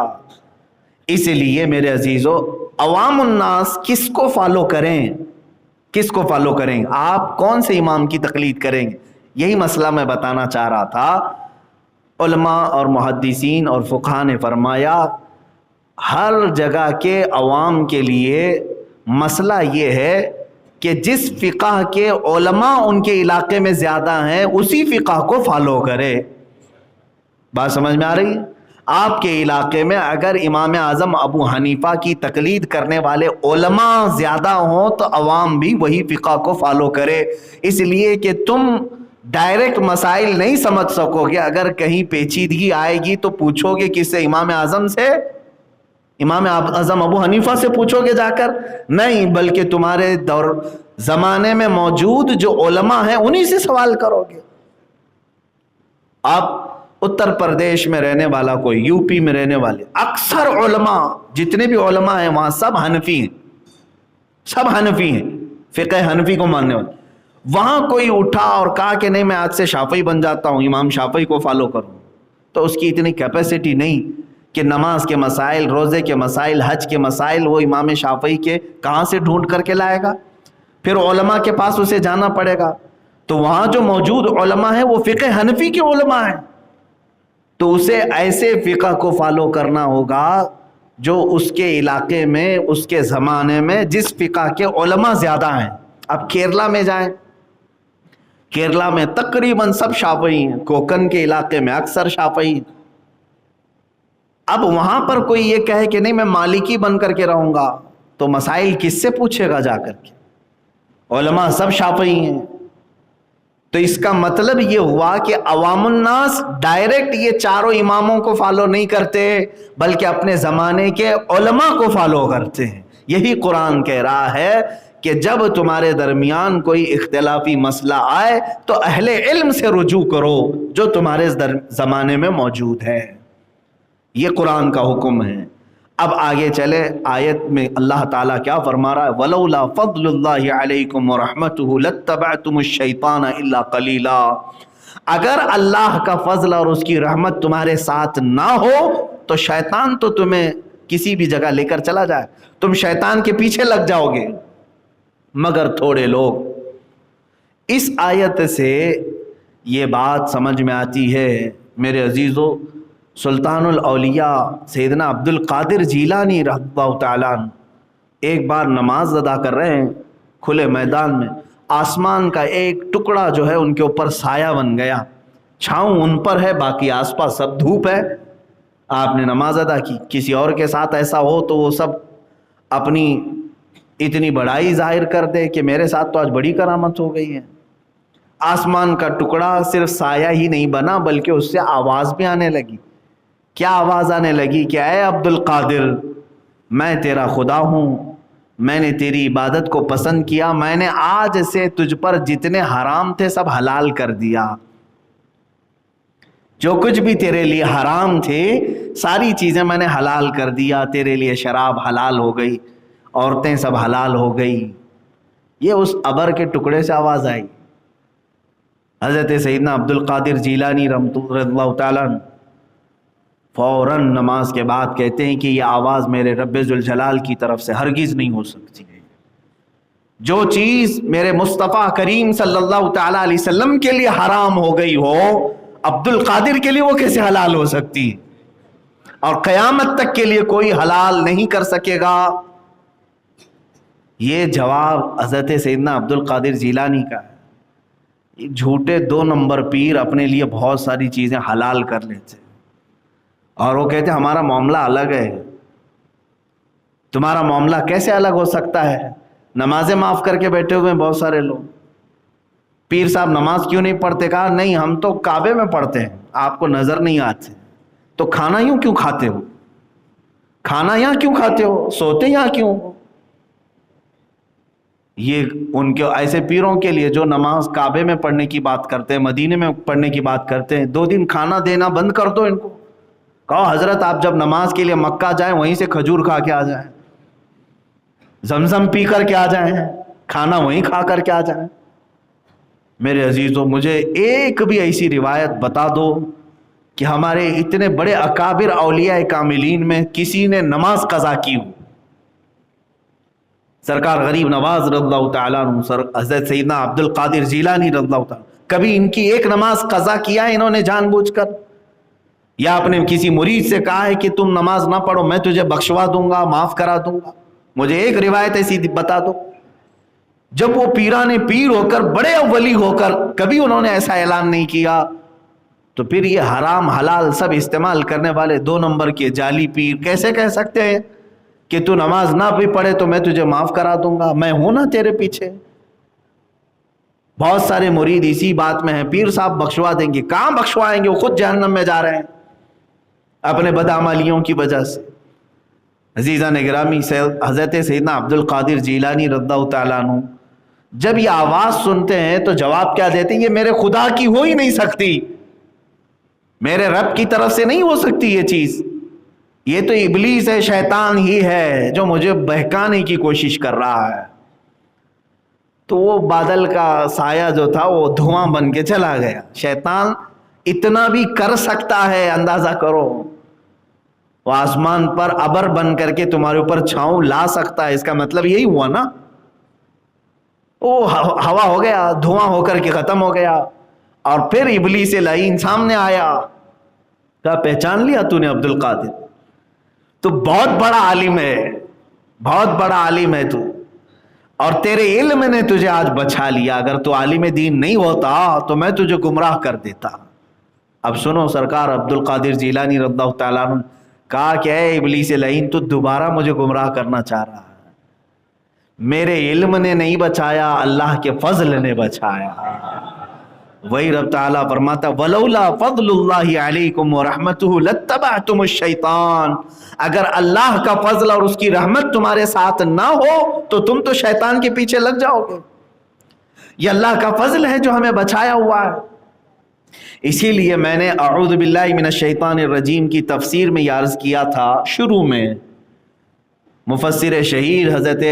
اس لیے میرے عزیزو، عوام الناس کس کو فالو کریں؟ کس کو فالو کریں؟ آپ کون سے امام کی تقلید کریں گے؟ یہی مسئلہ میں بتانا چاہ رہا تھا۔ علماء اور محدثین اور فقہاء نے فرمایا ہر جگہ کے عوام کے لیے مسئلہ یہ ہے کہ جس فقہ کے علماء ان کے علاقے میں زیادہ ہیں اسی فقہ کو فالو کرے۔ بات سمجھ میں آ رہی ہے؟ آپ کے علاقے میں اگر امام اعظم ابو حنیفہ کی تقلید کرنے والے علماء زیادہ ہوں تو عوام بھی وہی فقہ کو فالو کرے، اس لیے کہ تم ڈائریکٹ مسائل نہیں سمجھ سکو گے۔ اگر کہیں پیچیدگی آئے گی تو پوچھو گے کس سے؟ امام اعظم سے؟ امام اعظم ابو حنیفہ سے پوچھو گے جا کر؟ نہیں، بلکہ تمہارے دور زمانے میں موجود جو علماء ہیں انہی سے سوال کرو گے۔ آپ اتر پردیش میں رہنے والا کوئی، یو پی میں رہنے والے اکثر علماء، جتنے بھی علماء ہیں وہاں سب حنفی ہیں، سب حنفی ہیں، فقہ حنفی کو ماننے والے۔ وہاں کوئی اٹھا اور کہا کہ نہیں میں آج سے شافعی بن جاتا ہوں، امام شافعی کو فالو کروں، تو اس کی اتنی کیپیسٹی نہیں کہ نماز کے مسائل، روزے کے مسائل، حج کے مسائل وہ امام شافعی کے کہاں سے ڈھونڈ کر کے لائے گا؟ پھر علماء کے پاس اسے جانا پڑے گا۔ تو وہاں جو موجود علماء ہیں وہ فقہ حنفی کے علماء ہیں، تو اسے ایسے فقہ کو فالو کرنا ہوگا جو اس کے علاقے میں، اس کے زمانے میں جس فقہ کے علماء زیادہ ہیں۔ اب کیرلا میں جائیں، کیرلا میں تقریباً سب شافعی ہیں، کوکن کے علاقے میں اکثر شافعی ہیں۔ اب وہاں پر کوئی یہ کہے کہ نہیں میں مالکی بن کر کے رہوں گا، تو مسائل کس سے پوچھے گا جا کر کے؟ علماء سب شافعی ہیں۔ تو اس کا مطلب یہ ہوا کہ عوام الناس ڈائریکٹ یہ چاروں اماموں کو فالو نہیں کرتے، بلکہ اپنے زمانے کے علماء کو فالو کرتے ہیں۔ یہی قرآن کہہ رہا ہے کہ جب تمہارے درمیان کوئی اختلافی مسئلہ آئے تو اہل علم سے رجوع کرو جو تمہارے زمانے میں موجود ہے۔ یہ قرآن کا حکم ہے۔ اب آگے چلے، آیت میں اللہ تعالیٰ کیا فرما رہا ہے؟ وَلَوْلَا فَضْلُ اللَّهِ عَلَيْكُمْ وَرَحْمَتُهُ لَاتَّبَعْتُمُ الشَّيْطَانَ إِلَّا قَلِيلًا۔ اگر اللہ کا فضل اور اس کی رحمت تمہارے ساتھ نہ ہو تو شیطان تو تمہیں کسی بھی جگہ لے کر چلا جائے، تم شیطان کے پیچھے لگ جاؤ گے، مگر تھوڑے لوگ۔ اس آیت سے یہ بات سمجھ میں آتی ہے میرے عزیزو، سلطان الاولیاء سیدنا عبد القادر جیلانی رحمہ اللہ تعالیٰ ایک بار نماز ادا کر رہے ہیں کھلے میدان میں، آسمان کا ایک ٹکڑا جو ہے ان کے اوپر سایہ بن گیا، چھاؤں ان پر ہے، باقی آس پاس سب دھوپ ہے۔ آپ نے نماز ادا کی۔ کسی اور کے ساتھ ایسا ہو تو وہ سب اپنی اتنی بڑائی ظاہر کر دے کہ میرے ساتھ تو آج بڑی کرامت ہو گئی ہے۔ آسمان کا ٹکڑا صرف سایہ ہی نہیں بنا بلکہ اس سے آواز بھی آنے لگی۔ کیا آواز آنے لگی کہ اے عبد القادر، میں تیرا خدا ہوں، میں نے تیری عبادت کو پسند کیا، میں نے آج سے تجھ پر جتنے حرام تھے سب حلال کر دیا، جو کچھ بھی تیرے لیے حرام تھے ساری چیزیں میں نے حلال کر دیا، تیرے لیے شراب حلال ہو گئی، عورتیں سب حلال ہو گئی۔ یہ اس ابر کے ٹکڑے سے آواز آئی۔ حضرت سیدنا عبد القادر جیلانی رحمۃ اللہ تعالیٰ فوراً نماز کے بعد کہتے ہیں کہ یہ آواز میرے رب ذوالجلال کی طرف سے ہرگز نہیں ہو سکتی ہے۔ جو چیز میرے مصطفیٰ کریم صلی اللہ تعالیٰ علیہ وسلم کے لیے حرام ہو گئی ہو، عبد القادر کے لیے وہ کیسے حلال ہو سکتی؟ اور قیامت تک کے لیے کوئی حلال نہیں کر سکے گا. یہ جواب حضرت سیدنا عبد القادر جیلانی کا ہے. یہ جھوٹے 2 نمبر پیر اپنے لیے بہت ساری چیزیں حلال کر لیتے اور وہ کہتے ہیں ہمارا معاملہ الگ ہے. تمہارا معاملہ کیسے الگ ہو سکتا ہے؟ نمازیں معاف کر کے بیٹھے ہوئے ہیں بہت سارے لوگ. پیر صاحب نماز کیوں نہیں پڑھتے؟ کہا نہیں ہم تو کعبے میں پڑھتے ہیں، آپ کو نظر نہیں آتے. تو کھانا یوں کیوں کھاتے ہو؟ کھانا یہاں کیوں کھاتے ہو؟ سوتے یہاں کیوں ہو؟ یہ ان کے ایسے پیروں کے لیے جو نماز کعبے میں پڑھنے کی بات کرتے ہیں، مدینے میں پڑھنے کی بات کرتے ہیں، 2 دن کھانا دینا بند کر دو ان کو. کہو حضرت آپ جب نماز کے لیے مکہ جائیں وہیں سے کھجور کھا کے آ جائیں، زمزم پی کر کے آ جائیں، کھانا وہیں کھا کر کے آ جائیں. میرے عزیزوں مجھے ایک بھی ایسی روایت بتا دو کہ ہمارے اتنے بڑے اکابر اولیاء کاملین میں کسی نے نماز قضا کی ہو. سرکار غریب نواز رضی اللہ تعالیٰ عنہ، حضرت سیدنا عبد القادر جیلانی رضی اللہ تعالیٰ، کبھی ان کی ایک نماز قضا کیا ہے انہوں نے جان بوجھ کر؟ یا اپنے کسی مرید سے کہا ہے کہ تم نماز نہ پڑھو میں تجھے بخشوا دوں گا، معاف کرا دوں گا؟ مجھے ایک روایت ایسی بتا دو. جب وہ پیران پیر ہو کر، بڑے ولی ہو کر، کبھی انہوں نے ایسا اعلان نہیں کیا. تو پھر یہ حرام حلال سب استعمال کرنے والے 2 نمبر کے جعلی پیر کیسے کہہ سکتے ہیں کہ تو نماز نہ بھی پڑھے تو میں تجھے معاف کرا دوں گا، میں ہوں نا تیرے پیچھے؟ بہت سارے مرید اسی بات میں ہیں، پیر صاحب بخشوا دیں گے. کہاں بخشوائیں گے؟ وہ خود جہنم میں جا رہے ہیں اپنے بدعمالیوں کی وجہ سے. عزیزان گرامی، حضرت سیدنا عبد القادر جیلانی رضی اللہ تعالیٰ عنہ جب یہ آواز سنتے ہیں تو جواب کیا دیتے ہیں؟ یہ میرے خدا کی ہو ہی نہیں سکتی، میرے رب کی طرف سے نہیں ہو سکتی یہ چیز. یہ تو ابلیس ہے، شیطان ہی ہے جو مجھے بہکانے کی کوشش کر رہا ہے. تو وہ بادل کا سایہ جو تھا وہ دھواں بن کے چلا گیا. شیطان اتنا بھی کر سکتا ہے، اندازہ کرو. وہ آسمان پر ابر بن کر کے تمہارے اوپر چھاؤں لا سکتا ہے. اس کا مطلب یہی ہوا نا، وہ ہوا ہو گیا، دھواں ہو کر کے ختم ہو گیا. اور پھر ابلیس لعین سامنے آیا، کہا پہچان لیا تو نے عبد القادر؟ تو بہت بڑا عالم ہے، بہت بڑا عالم ہے تو، اور تیرے علم نے تجھے آج بچا لیا. اگر تو عالم دین نہیں ہوتا تو میں تجھے گمراہ کر دیتا. اب سنو، سرکار عبد القادر جیلانی رضی اللہ تعالیٰ عنہ کہا کہ اے ابلیس لعین، تو دوبارہ مجھے گمراہ کرنا چاہ رہا ہے. میرے علم نے نہیں بچایا، اللہ کے فضل نے بچایا. وہی رب تعالیٰ فرماتا وَلَوْلَا فَضْلُ اللَّهِ عَلَيْكُمْ وَرَحْمَتُهُ لَاتَّبَعْتُمُ الشَّيْطَانَ. اگر اللہ کا فضل اور اس کی رحمت تمہارے ساتھ نہ ہو تو تم تو شیطان کے پیچھے لگ جاؤ گے. یہ اللہ کا فضل ہے جو ہمیں بچایا ہوا ہے. اسی لیے میں نے اعوذ باللہ من الشیطان الرجیم کی تفسیر میں یہ عرض کیا تھا شروع میں. مفسر شہیر حضرت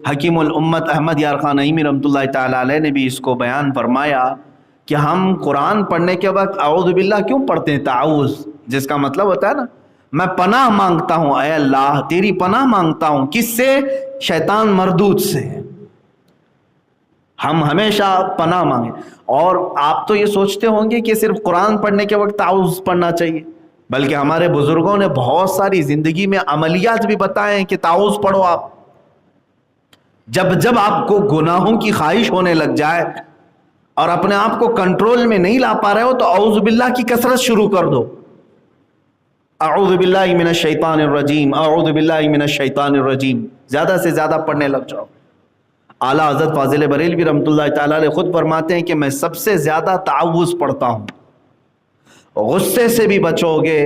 حکیم الامت احمد یار خان نعیمی رحمۃ اللہ تعالیٰ علیہ نے بھی اس کو بیان فرمایا کہ ہم قرآن پڑھنے کے وقت اعوذ باللہ کیوں پڑھتے ہیں؟ تعوذ جس کا مطلب ہوتا ہے نا، میں پناہ مانگتا ہوں، اے اللہ تیری پناہ مانگتا ہوں. کس سے؟ شیطان مردود سے. ہم ہمیشہ پناہ مانگیں. اور آپ تو یہ سوچتے ہوں گے کہ صرف قرآن پڑھنے کے وقت تعوذ پڑھنا چاہیے، بلکہ ہمارے بزرگوں نے بہت ساری زندگی میں عملیات بھی بتائے ہیں کہ تعوذ پڑھو. آپ جب آپ کو گناہوں کی خواہش ہونے لگ جائے اور اپنے آپ کو کنٹرول میں نہیں لا پا رہے ہو تو اعوذ باللہ کی کثرت شروع کر دو. اعوذ باللہ من الشیطان الرجیم، اعوذ باللہ من الشیطان الرجیم، زیادہ سے زیادہ پڑھنے لگ جاؤ. اعلیٰ حضرت فاضل بریلوی رحمۃ اللہ تعالیٰ علیہ خود فرماتے ہیں کہ میں سب سے زیادہ تعوذ پڑھتا ہوں. غصے سے بھی بچو گے،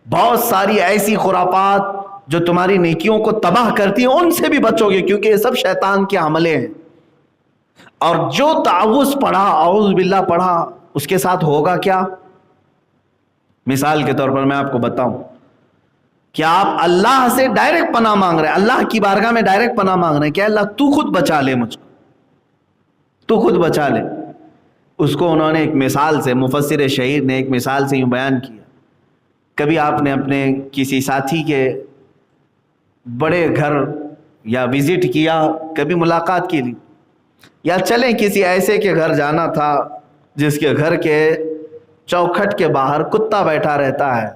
بہت ساری ایسی خرافات جو تمہاری نیکیوں کو تباہ کرتی ہیں ان سے بھی بچو گے، کیونکہ یہ سب شیطان کے حملے ہیں. اور جو تعوذ پڑھا، اعوذ باللہ پڑھا، اس کے ساتھ ہوگا کیا؟ مثال کے طور پر میں آپ کو بتاؤں کہ آپ اللہ سے ڈائریکٹ پناہ مانگ رہے ہیں، اللہ کی بارگاہ میں ڈائریکٹ پناہ مانگ رہے ہیں کہ اللہ تو خود بچا لے مجھ کو، تو خود بچا لے. اس کو انہوں نے ایک مثال سے، مفسر شہیر نے ایک مثال سے یوں بیان کیا. کبھی آپ نے اپنے کسی ساتھی کے بڑے گھر یا وزٹ کیا، کبھی ملاقات کے لیے، یا چلیں کسی ایسے کے گھر جانا تھا جس کے گھر کے چوکھٹ کے باہر کتا بیٹھا رہتا ہے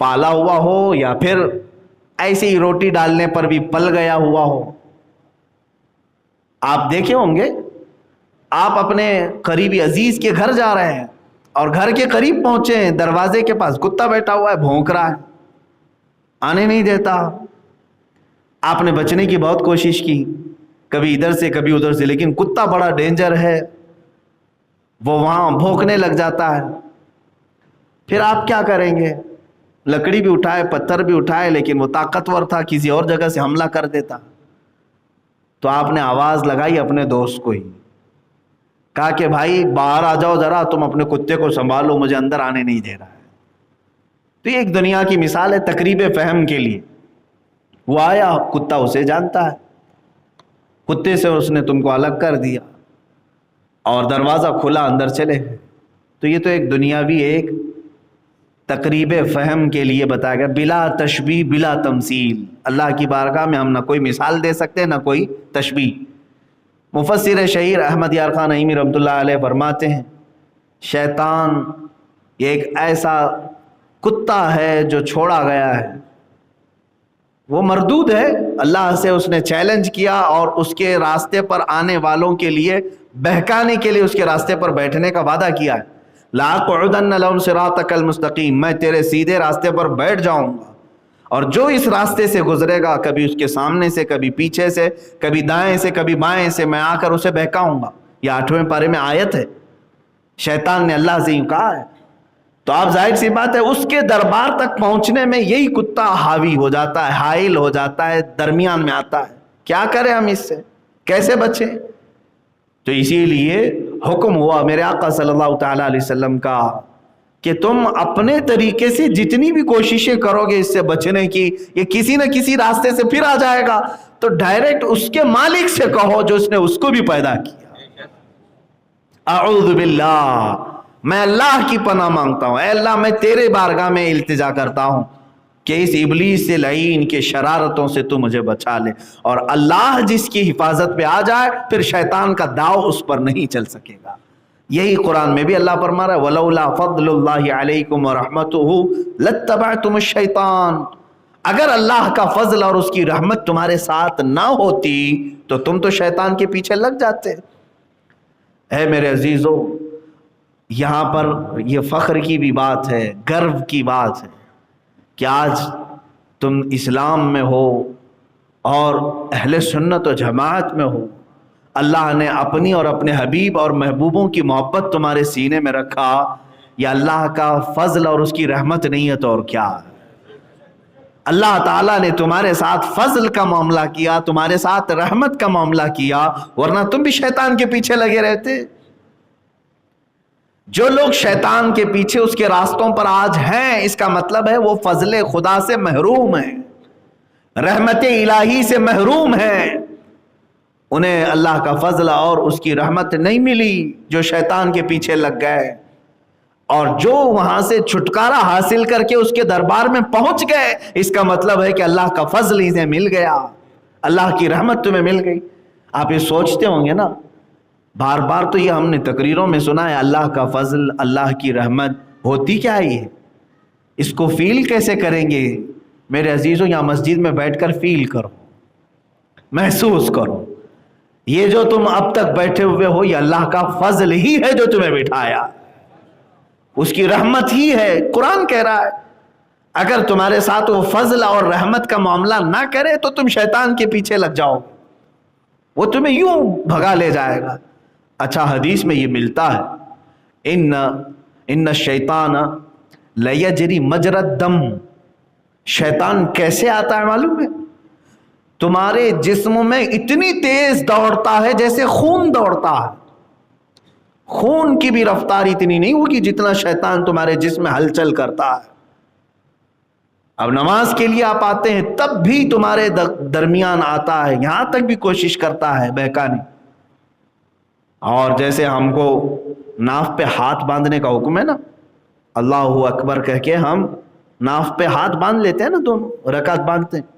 پالا ہوا ہو یا پھر ایسے ہی روٹی ڈالنے پر بھی پل گیا ہوا ہو. آپ دیکھے ہوں گے، آپ اپنے قریبی عزیز کے گھر جا رہے ہیں اور گھر کے قریب پہنچے ہیں، دروازے کے پاس کتا بیٹھا ہوا ہے، بھونک رہا ہے، آنے نہیں دیتا. آپ نے بچنے کی بہت کوشش کی، کبھی ادھر سے کبھی ادھر سے، لیکن کتا بڑا ڈینجر ہے، وہ وہاں بھونکنے لگ جاتا ہے. پھر آپ کیا کریں گے؟ لکڑی بھی اٹھائے، پتھر بھی اٹھائے، لیکن وہ طاقتور تھا، کسی اور جگہ سے حملہ کر دیتا. تو آپ نے آواز لگائی اپنے دوست کو ہی، کہا کہ بھائی باہر آ جاؤ ذرا، تم اپنے کتے کو سنبھالو، مجھے اندر آنے نہیں دے رہا ہے. تو یہ ایک دنیا کی مثال ہے تقریب فہم کے لیے. وہ آیا، کتا اسے جانتا ہے، کتے سے اس نے تم کو الگ کر دیا اور دروازہ کھلا، اندر چلے. تو یہ تو ایک دنیاوی ایک تقریب فہم کے لیے بتایا گیا، بلا تشبیہ بلا تمثیل. اللہ کی بارگاہ میں ہم نہ کوئی مثال دے سکتے نہ کوئی تشبیہ. مفسر شہیر احمد یار خان نعیمی رحمۃ اللہ علیہ فرماتے ہیں، شیطان یہ ایک ایسا کتا ہے جو چھوڑا گیا ہے، وہ مردود ہے. اللہ سے اس نے چیلنج کیا اور اس کے راستے پر آنے والوں کے لیے بہکانے کے لیے اس کے راستے پر بیٹھنے کا وعدہ کیا ہے. لَأَقْعُدَنَّ لَهُمْ صِرَاطَكَ الْمُسْتَقِيمَ، میں تیرے سیدھے راستے پر بیٹھ جاؤں گا، اور جو اس راستے سے گزرے گا، کبھی اس کے سامنے سے، کبھی پیچھے سے، کبھی دائیں سے، کبھی بائیں سے، میں آ کر اسے بہکاؤں گا. یہ 8ویں پارے میں آیت ہے. شیطان نے اللہ سے یوں کہا ہے. تو آپ ظاہر سی بات ہے اس کے دربار تک پہنچنے میں یہی کتا حاوی ہو جاتا ہے، حائل ہو جاتا ہے، درمیان میں آتا ہے. کیا کریں ہم اس سے، کیسے بچیں؟ تو اسی لیے حکم ہوا میرے آقا صلی اللہ تعالی علیہ وسلم کا کہ تم اپنے طریقے سے جتنی بھی کوششیں کرو گے اس سے بچنے کی، یہ کسی نہ کسی راستے سے پھر آ جائے گا. تو ڈائریکٹ اس کے مالک سے کہو جو اس نے اس کو بھی پیدا کیا. اعوذ باللہ، میں اللہ کی پناہ مانگتا ہوں، اے اللہ میں تیرے بارگاہ میں التجا کرتا ہوں کہ اس ابلیس سے لعین کے شرارتوں سے تو مجھے بچا لے. اور اللہ جس کی حفاظت پہ آ جائے پھر شیطان کا داؤ اس پر نہیں چل سکے گا. یہی قرآن میں بھی اللہ فرما رہا ہے وَلَوْلَا فَضْلُ اللَّهِ عَلَيْكُمْ وَرَحْمَتُهُ لَاتَّبَعْتُمُ الشَّيْطَانَ. اگر اللہ کا فضل اور اس کی رحمت تمہارے ساتھ نہ ہوتی تو تم تو شیطان کے پیچھے لگ جاتے. اے میرے عزیزو، یہاں پر یہ فخر کی بھی بات ہے، گرو کی بات ہے کہ آج تم اسلام میں ہو اور اہل سنت و جماعت میں ہو. اللہ نے اپنی اور اپنے حبیب اور محبوبوں کی محبت تمہارے سینے میں رکھا. یہ اللہ کا فضل اور اس کی رحمت نہیں ہے تو اور کیا ہے؟ اللہ تعالیٰ نے تمہارے ساتھ فضل کا معاملہ کیا، تمہارے ساتھ رحمت کا معاملہ کیا، ورنہ تم بھی شیطان کے پیچھے لگے رہتے. جو لوگ شیطان کے پیچھے اس کے راستوں پر آج ہیں، اس کا مطلب ہے وہ فضل خدا سے محروم ہیں، رحمت الہی سے محروم ہیں. انہیں اللہ کا فضل اور اس کی رحمت نہیں ملی جو شیطان کے پیچھے لگ گئے. اور جو وہاں سے چھٹکارا حاصل کر کے اس کے دربار میں پہنچ گئے، اس کا مطلب ہے کہ اللہ کا فضل انہیں مل گیا، اللہ کی رحمت تمہیں مل گئی. آپ یہ سوچتے ہوں گے نا، بار بار تو یہ ہم نے تقریروں میں سنا ہے اللہ کا فضل، اللہ کی رحمت، ہوتی کیا ہے یہ؟ اس کو فیل کیسے کریں گے؟ میرے عزیزوں، یہاں مسجد میں بیٹھ کر فیل کرو، محسوس کرو. یہ جو تم اب تک بیٹھے ہوئے ہو یہ اللہ کا فضل ہی ہے جو تمہیں بٹھایا، اس کی رحمت ہی ہے. قرآن کہہ رہا ہے اگر تمہارے ساتھ وہ فضل اور رحمت کا معاملہ نہ کرے تو تم شیطان کے پیچھے لگ جاؤ، وہ تمہیں یوں بھگا لے جائے گا. اچھا، حدیث میں یہ ملتا ہے ان الشیطان لیجری مجری الدم. شیطان کیسے آتا ہے معلوم ہے؟ تمہارے جسم میں اتنی تیز دوڑتا ہے جیسے خون دوڑتا ہے. خون کی بھی رفتار اتنی نہیں ہوگی جتنا شیطان تمہارے جسم میں ہلچل کرتا ہے. اب نماز کے لیے آپ آتے ہیں تب بھی تمہارے درمیان آتا ہے، یہاں تک بھی کوشش کرتا ہے بہکانے. اور جیسے ہم کو ناف پہ ہاتھ باندھنے کا حکم ہے نا، اللہ اکبر کہہ کے ہم ناف پہ ہاتھ باندھ لیتے ہیں نا، دونوں رکعت باندھتے ہیں.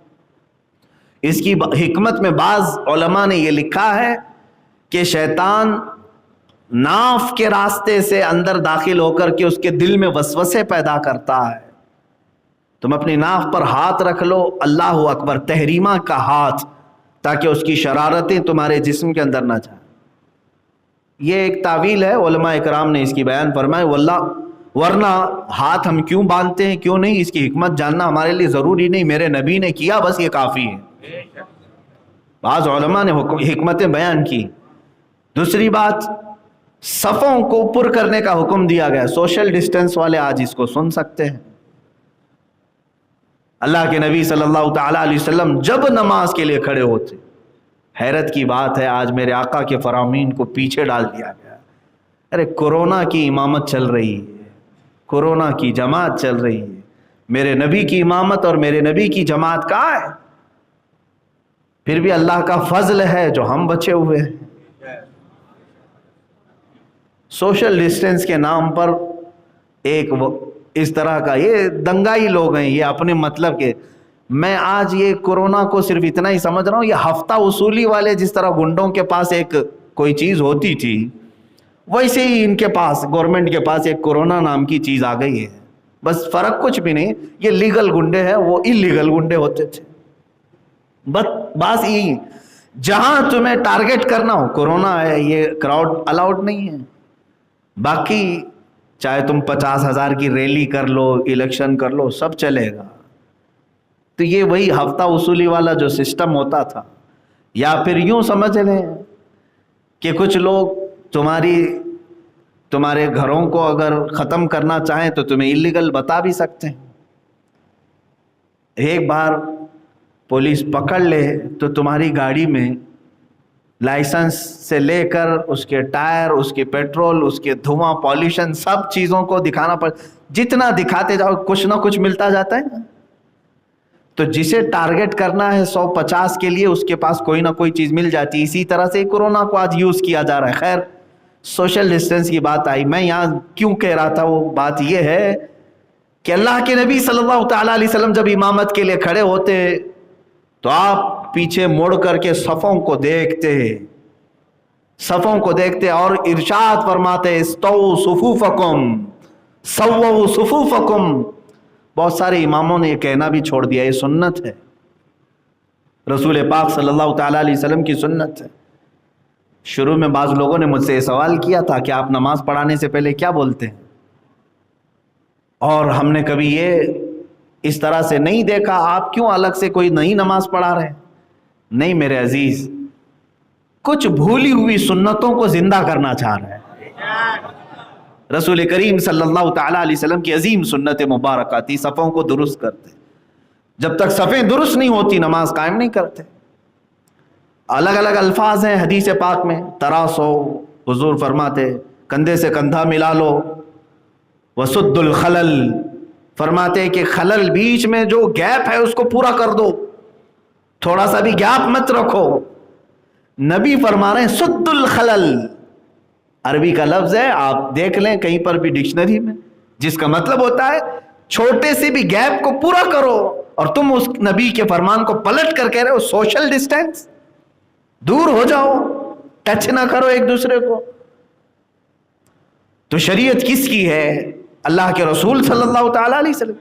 اس کی حکمت میں بعض علماء نے یہ لکھا ہے کہ شیطان ناف کے راستے سے اندر داخل ہو کر کے اس کے دل میں وسوسے پیدا کرتا ہے. تم اپنی ناف پر ہاتھ رکھ لو، اللہ اکبر، تحریمہ کا ہاتھ، تاکہ اس کی شرارتیں تمہارے جسم کے اندر نہ جائیں۔ یہ ایک تعویل ہے، علماء اکرام نے اس کی بیان فرمائے، واللہ ورنہ ہاتھ ہم کیوں باندھتے ہیں، کیوں نہیں، اس کی حکمت جاننا ہمارے لیے ضروری نہیں، میرے نبی نے کیا بس یہ کافی ہے۔ بعض علماء نے حکمتیں بیان کی۔ دوسری بات، صفوں کو پر کرنے کا حکم دیا گیا۔ سوشل ڈسٹینس والے آج اس کو سن سکتے ہیں۔ اللہ کے نبی صلی اللہ تعالیٰ علیہ وسلم جب نماز کے لیے کھڑے ہوتے، حیرت کی بات ہے آج میرے آقا کے فرامین کو پیچھے ڈال دیا گیا۔ ارے کورونا کی امامت چل رہی ہے، کورونا کی جماعت چل رہی ہے، میرے نبی کی امامت اور میرے نبی کی جماعت کہاں ہے؟ پھر بھی اللہ کا فضل ہے جو ہم بچے ہوئے ہیں۔ سوشل ڈسٹینس کے نام پر ایک اس طرح کا، یہ دنگائی لوگ ہیں، یہ اپنے مطلب کے۔ میں آج یہ کورونا کو صرف اتنا ہی سمجھ رہا ہوں، یہ ہفتہ وصولی والے جس طرح گنڈوں کے پاس ایک کوئی چیز ہوتی تھی، ویسے ہی ان کے پاس، گورنمنٹ کے پاس ایک کورونا نام کی چیز آ گئی ہے۔ بس فرق کچھ بھی نہیں، یہ لیگل گنڈے ہیں، وہ انلیگل گنڈے ہوتے تھے۔ بس یہی، جہاں تمہیں ٹارگٹ کرنا ہو، کورونا ہے، یہ کراؤڈ الاؤڈ نہیں ہے۔ باقی چاہے تم 50,000 کی ریلی کر لو، الیکشن کر لو، سب چلے گا۔ تو یہ وہی ہفتہ وصولی والا جو سسٹم ہوتا تھا، یا پھر یوں سمجھ لیں کہ کچھ لوگ تمہارے گھروں کو اگر ختم کرنا چاہیں تو تمہیں انلیگل بتا بھی سکتے ہیں۔ ایک بار پولیس پکڑ لے تو تمہاری گاڑی میں لائسنس سے لے کر اس کے ٹائر، اس کے پیٹرول، اس کے دھواں، پالیوشن، سب چیزوں کو دکھانا جتنا دکھاتے جاؤ کچھ نہ کچھ ملتا جاتا ہے۔ تو جسے ٹارگٹ کرنا ہے 150 کے لیے، اس کے پاس کوئی نہ کوئی چیز مل جاتی ہے۔ اسی طرح سے کورونا کو آج یوز کیا جا رہا ہے۔ خیر، سوشل ڈسٹینس کی بات آئی، میں یہاں کیوں کہہ رہا تھا، وہ بات یہ ہے کہ اللہ کے نبی صلی اللہ تعالیٰ علیہ وسلم جب امامت کے لیے کھڑے ہوتے تو آپ پیچھے مڑ کر کے صفوں کو دیکھتے اور ارشاد فرماتے، استووا صفوفکم، سووا صفوفکم۔ بہت سارے اماموں نے یہ کہنا بھی چھوڑ دیا، یہ سنت ہے، رسول پاک صلی اللہ تعالیٰ علیہ وسلم کی سنت ہے۔ شروع میں بعض لوگوں نے مجھ سے یہ سوال کیا تھا کہ آپ نماز پڑھانے سے پہلے کیا بولتے ہیں، اور ہم نے کبھی یہ اس طرح سے نہیں دیکھا، آپ کیوں الگ سے کوئی نئی نماز پڑھا رہے ہیں؟ نہیں میرے عزیز، کچھ بھولی ہوئی سنتوں کو زندہ کرنا چاہ رہے ہیں۔ رسول کریم صلی اللہ تعالیٰ علیہ وسلم کی عظیم سنت مبارکہ تھی، صفوں کو درست کرتے، جب تک صفیں درست نہیں ہوتی نماز قائم نہیں کرتے۔ الگ الگ الفاظ ہیں حدیث پاک میں، تراسو، حضور فرماتے کندھے سے کندھا ملا لو، وسد الخلل، فرماتے کہ خلل بیچ میں جو گیپ ہے اس کو پورا کر دو، تھوڑا سا بھی گیپ مت رکھو۔ نبی فرما رہے ہیں سد الخلل، عربی کا لفظ ہے، آپ دیکھ لیں کہیں پر بھی ڈکشنری میں، جس کا مطلب ہوتا ہے چھوٹے سے بھی گیپ کو پورا کرو۔ اور تم اس نبی کے فرمان کو پلٹ کر کہہ رہے ہو سوشل ڈسٹینس، دور ہو جاؤ، ٹچ نہ کرو ایک دوسرے کو۔ تو شریعت کس کی ہے؟ اللہ کے رسول صلی اللہ تعالیٰ علیہ وسلم۔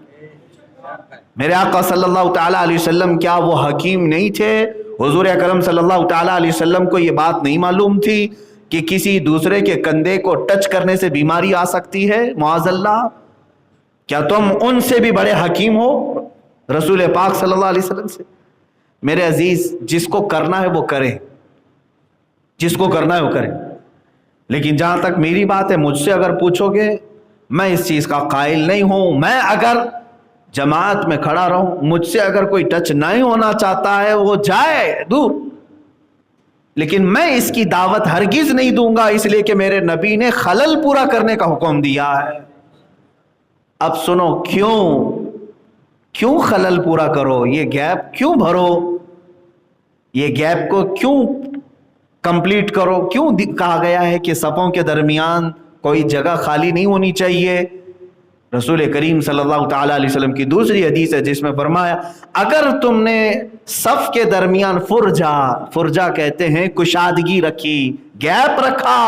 میرے آقا صلی اللہ تعالیٰ علیہ وسلم کیا وہ حکیم نہیں تھے؟ حضور اکرم صلی اللہ تعالیٰ علیہ وسلم کو یہ بات نہیں معلوم تھی کہ کسی دوسرے کے کندھے کو ٹچ کرنے سے بیماری آ سکتی ہے؟ معاذ اللہ، کیا تم ان سے بھی بڑے حکیم ہو رسول پاک صلی اللہ علیہ وسلم سے؟ میرے عزیز، جس کو کرنا ہے وہ کرے، جس کو کرنا ہے وہ کرے۔ لیکن جہاں تک میری بات ہے، مجھ سے اگر پوچھو گے، میں اس چیز کا قائل نہیں ہوں۔ میں اگر جماعت میں کھڑا رہوں، مجھ سے اگر کوئی ٹچ نہیں ہونا چاہتا ہے وہ جائے دور، لیکن میں اس کی دعوت ہرگز نہیں دوں گا، اس لیے کہ میرے نبی نے خلل پورا کرنے کا حکم دیا ہے۔ اب سنو، کیوں خلل پورا کرو، یہ گیپ کیوں بھرو، یہ گیپ کو کیوں کمپلیٹ کرو؟ کیوں کہا گیا ہے کہ صفوں کے درمیان کوئی جگہ خالی نہیں ہونی چاہیے؟ رسول کریم صلی اللہ تعالیٰ علیہ وسلم کی دوسری حدیث ہے جس میں فرمایا، اگر تم نے صف کے درمیان فرجا کہتے ہیں کشادگی رکھی، گیپ رکھا،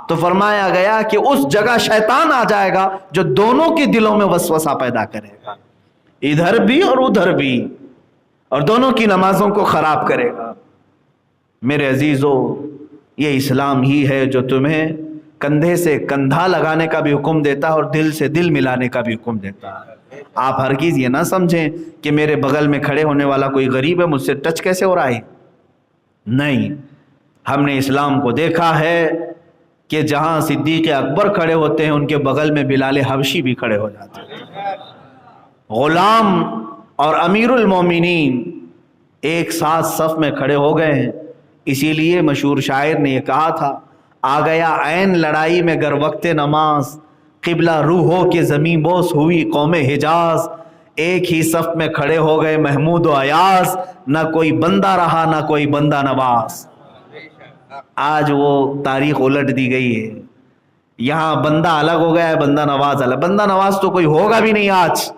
تو فرمایا گیا کہ اس جگہ شیطان آ جائے گا جو دونوں کے دلوں میں وسوسہ پیدا کرے گا۔ ادھر بھی اور ادھر بھی، اور دونوں کی نمازوں کو خراب کرے گا۔ میرے عزیزو، یہ اسلام ہی ہے جو تمہیں کندھے سے کندھا لگانے کا بھی حکم دیتا ہے اور دل سے دل ملانے کا بھی حکم دیتا ہے۔ آپ ہرگز یہ نہ سمجھیں کہ میرے بغل میں کھڑے ہونے والا کوئی غریب ہے، مجھ سے ٹچ کیسے ہو رہا ہے؟ نہیں، ہم نے اسلام کو دیکھا ہے کہ جہاں صدیق اکبر کھڑے ہوتے ہیں ان کے بغل میں بلال حبشی بھی کھڑے ہو جاتے ہیں۔ غلام اور امیر المومنین ایک ساتھ صف میں کھڑے ہو گئے ہیں۔ اسی لیے مشہور شاعر نے یہ کہا تھا، آ گیا عین لڑائی میں گر وقت نماز، قبلہ روح ہو کے زمین بوس ہوئی قوم حجاز۔ ایک ہی صف میں کھڑے ہو گئے محمود و ایاز، نہ کوئی بندہ رہا نہ کوئی بندہ نواز۔ آج وہ تاریخ الٹ دی گئی ہے، یہاں بندہ الگ ہو گیا ہے، بندہ نواز الگ۔ بندہ نواز تو کوئی ہوگا بھی نہیں آج،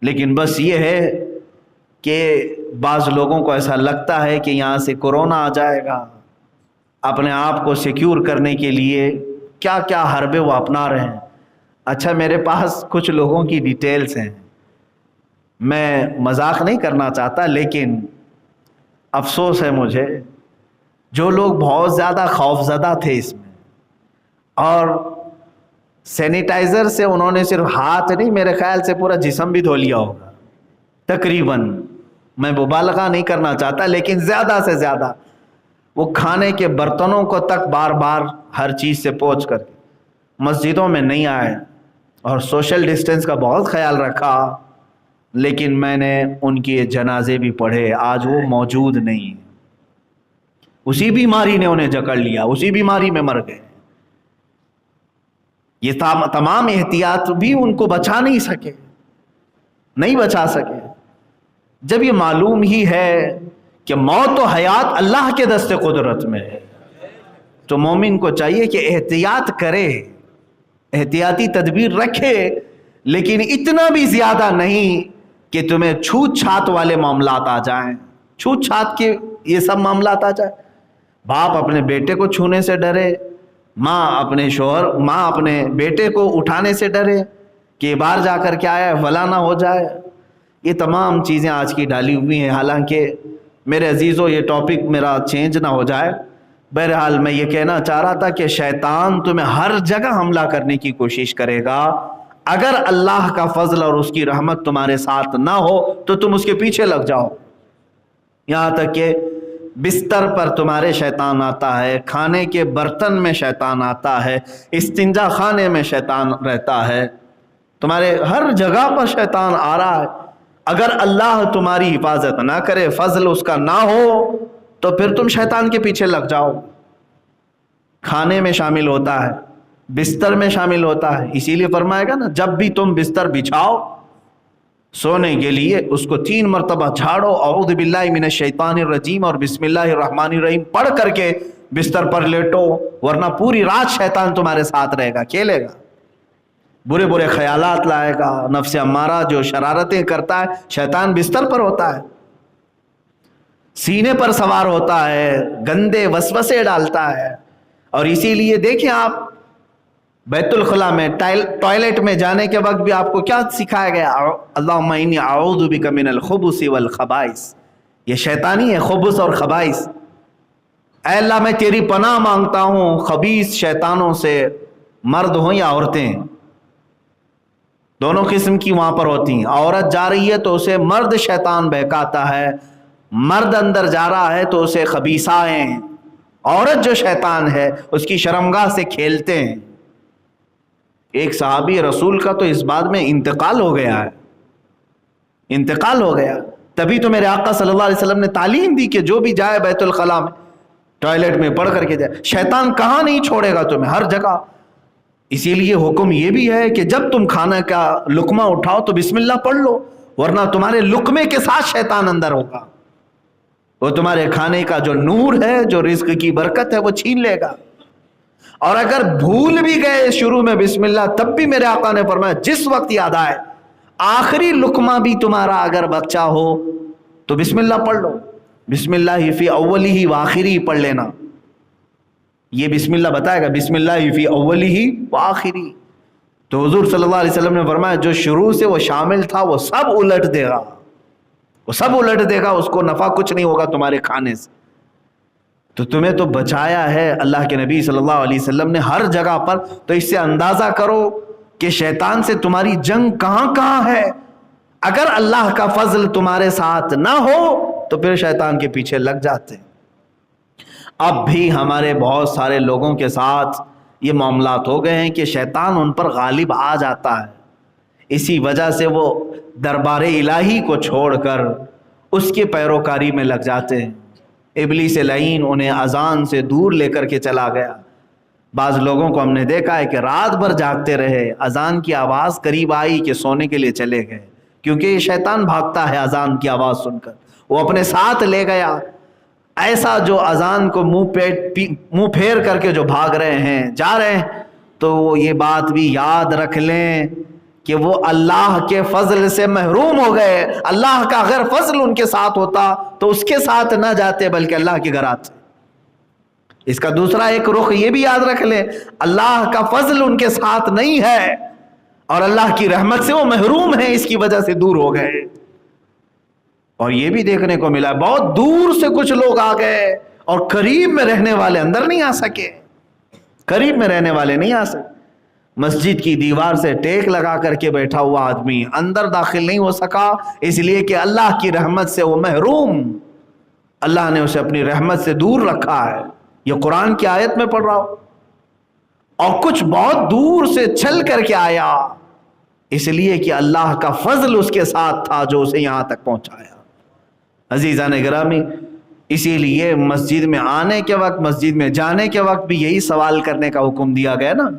لیکن بس یہ ہے کہ بعض لوگوں کو ایسا لگتا ہے کہ یہاں سے کورونا آ جائے گا، اپنے آپ کو سیکیور کرنے کے لیے کیا کیا حربے وہ اپنا رہے ہیں۔ اچھا، میرے پاس کچھ لوگوں کی ڈیٹیلز ہیں، میں مذاق نہیں کرنا چاہتا، لیکن افسوس ہے مجھے، جو لوگ بہت زیادہ خوفزدہ تھے اس میں، اور سینیٹائزر سے انہوں نے صرف ہاتھ نہیں، میرے خیال سے پورا جسم بھی دھو لیا ہوگا تقریباً، میں مبالغہ نہیں کرنا چاہتا، لیکن زیادہ سے زیادہ وہ کھانے کے برتنوں کو تک بار بار ہر چیز سے پوچھ کر مسجدوں میں نہیں آئے اور سوشل ڈسٹینس کا بہت خیال رکھا، لیکن میں نے ان کے جنازے بھی پڑھے، آج وہ موجود نہیں، اسی بیماری نے انہیں جکڑ لیا، اسی بیماری میں مر گئے۔ یہ تمام احتیاط بھی ان کو بچا نہیں سکے، نہیں بچا سکے۔ جب یہ معلوم ہی ہے کہ موت و حیات اللہ کے دست قدرت میں ہے، تو مومن کو چاہیے کہ احتیاط کرے، احتیاطی تدبیر رکھے، لیکن اتنا بھی زیادہ نہیں کہ تمہیں چھوت چھات والے معاملات آ جائیں، چھوت چھات کے یہ سب معاملات آ جائیں۔ باپ اپنے بیٹے کو چھونے سے ڈرے، ماں اپنے بیٹے کو اٹھانے سے ڈرے کہ باہر جا کر کے آیا ہے فلاں نہ ہو جائے۔ یہ تمام چیزیں آج کی ڈالی ہوئی ہیں، حالانکہ میرے عزیزو یہ ٹاپک میرا چینج نہ ہو جائے۔ بہرحال میں یہ کہنا چاہ رہا تھا کہ شیطان تمہیں ہر جگہ حملہ کرنے کی کوشش کرے گا، اگر اللہ کا فضل اور اس کی رحمت تمہارے ساتھ نہ ہو تو تم اس کے پیچھے لگ جاؤ، یہاں تک کہ بستر پر تمہارے شیطان آتا ہے، کھانے کے برتن میں شیطان آتا ہے، استنجا خانے میں شیطان رہتا ہے، تمہارے ہر جگہ پر شیطان آ رہا ہے۔ اگر اللہ تمہاری حفاظت نہ کرے، فضل اس کا نہ ہو، تو پھر تم شیطان کے پیچھے لگ جاؤ۔ کھانے میں شامل ہوتا ہے، بستر میں شامل ہوتا ہے، اسی لیے فرمائے گا نا، جب بھی تم بستر بچھاؤ سونے کے لیے اس کو 3 مرتبہ جھاڑو، اعوذ باللہ من الشیطان الرجیم اور بسم اللہ الرحمن الرحیم پڑھ کر کے بستر پر لیٹو، ورنہ پوری رات شیطان تمہارے ساتھ رہے گا، کھیلے گا، برے برے خیالات لائے گا، نفس امارہ جو شرارتیں کرتا ہے، شیطان بستر پر ہوتا ہے، سینے پر سوار ہوتا ہے، گندے وسوسے ڈالتا ہے۔ اور اسی لیے دیکھیں آپ بیت الخلاء میں ٹوائلٹ میں جانے کے وقت بھی آپ کو کیا سکھایا گیا؟ اللہم انی اعوذ بک من الخبث والخبائث، یہ شیطانی ہے، خبث اور خبائث۔ اے اللہ میں تیری پناہ مانگتا ہوں خبیث شیطانوں سے، مرد ہوں یا عورتیں، دونوں قسم کی وہاں پر ہوتی ہیں۔ عورت جا رہی ہے تو اسے مرد شیطان بہکاتا ہے، مرد اندر جا رہا ہے تو اسے خبیثائیں، عورت جو شیطان ہے اس کی شرمگاہ سے کھیلتے ہیں۔ ایک صحابی رسول کا تو اس بات میں انتقال ہو گیا ہے، انتقال ہو گیا، تبھی تو میرے آقا صلی اللہ علیہ وسلم نے تعلیم دی کہ جو بھی جائے بیت الخلاء میں ٹوائلٹ میں پڑھ کر کے جائے، شیطان کہاں نہیں چھوڑے گا تمہیں، ہر جگہ۔ اسی لیے حکم یہ بھی ہے کہ جب تم کھانا کا لقمہ اٹھاؤ تو بسم اللہ پڑھ لو، ورنہ تمہارے لقمے کے ساتھ شیطان اندر ہوگا، وہ تمہارے کھانے کا جو نور ہے، جو رزق کی برکت ہے، وہ چھین لے گا۔ اور اگر بھول بھی گئے شروع میں بسم اللہ، تب بھی میرے آقا نے فرمایا جس وقت یاد آئے، آخری لقمہ بھی تمہارا اگر بچہ ہو تو بسم اللہ پڑھ لو، بسم اللہ فی اولی و آخری پڑھ لینا، یہ بسم اللہ بتائے گا، بسم اللہ فی اولی و آخری۔ تو حضور صلی اللہ علیہ وسلم نے فرمایا جو شروع سے وہ شامل تھا وہ سب الٹ دے گا، وہ سب الٹ دے گا، اس کو نفع کچھ نہیں ہوگا تمہارے کھانے سے۔ تو تمہیں تو بچایا ہے اللہ کے نبی صلی اللہ علیہ وسلم نے ہر جگہ پر، تو اس سے اندازہ کرو کہ شیطان سے تمہاری جنگ کہاں کہاں ہے۔ اگر اللہ کا فضل تمہارے ساتھ نہ ہو تو پھر شیطان کے پیچھے لگ جاتے۔ اب بھی ہمارے بہت سارے لوگوں کے ساتھ یہ معاملات ہو گئے ہیں کہ شیطان ان پر غالب آ جاتا ہے، اسی وجہ سے وہ دربار الہی کو چھوڑ کر اس کی پیروکاری میں لگ جاتے ہیں۔ ابلیس لعین انہیں اذان سے دور لے کر کے چلا گیا۔ بعض لوگوں کو ہم نے دیکھا ہے کہ رات بھر جاگتے رہے، اذان کی آواز قریب آئی کہ سونے کے لیے چلے گئے، کیونکہ یہ شیطان بھاگتا ہے اذان کی آواز سن کر، وہ اپنے ساتھ لے گیا۔ ایسا جو اذان کو منہ پھیر کر کے جو بھاگ رہے ہیں، جا رہے ہیں، تو وہ یہ بات بھی یاد رکھ لیں کہ وہ اللہ کے فضل سے محروم ہو گئے۔ اللہ کا اگر فضل ان کے ساتھ ہوتا تو اس کے ساتھ نہ جاتے بلکہ اللہ کے گھر آتے۔ اس کا دوسرا ایک رخ یہ بھی یاد رکھ لیں، اللہ کا فضل ان کے ساتھ نہیں ہے اور اللہ کی رحمت سے وہ محروم ہیں، اس کی وجہ سے دور ہو گئے۔ اور یہ بھی دیکھنے کو ملا بہت دور سے کچھ لوگ آ گئے اور قریب میں رہنے والے اندر نہیں آ سکے، قریب میں رہنے والے نہیں آ سکے۔ مسجد کی دیوار سے ٹیک لگا کر کے بیٹھا ہوا آدمی اندر داخل نہیں ہو سکا، اس لیے کہ اللہ کی رحمت سے وہ محروم، اللہ نے اسے اپنی رحمت سے دور رکھا ہے۔ یہ قرآن کی آیت میں پڑھ رہا ہوں۔ اور کچھ بہت دور سے چل کر کے آیا، اس لیے کہ اللہ کا فضل اس کے ساتھ تھا جو اسے یہاں تک پہنچایا۔ عزیزان گرامی، اسی لیے مسجد میں آنے کے وقت، مسجد میں جانے کے وقت بھی یہی سوال کرنے کا حکم دیا گیا نا۔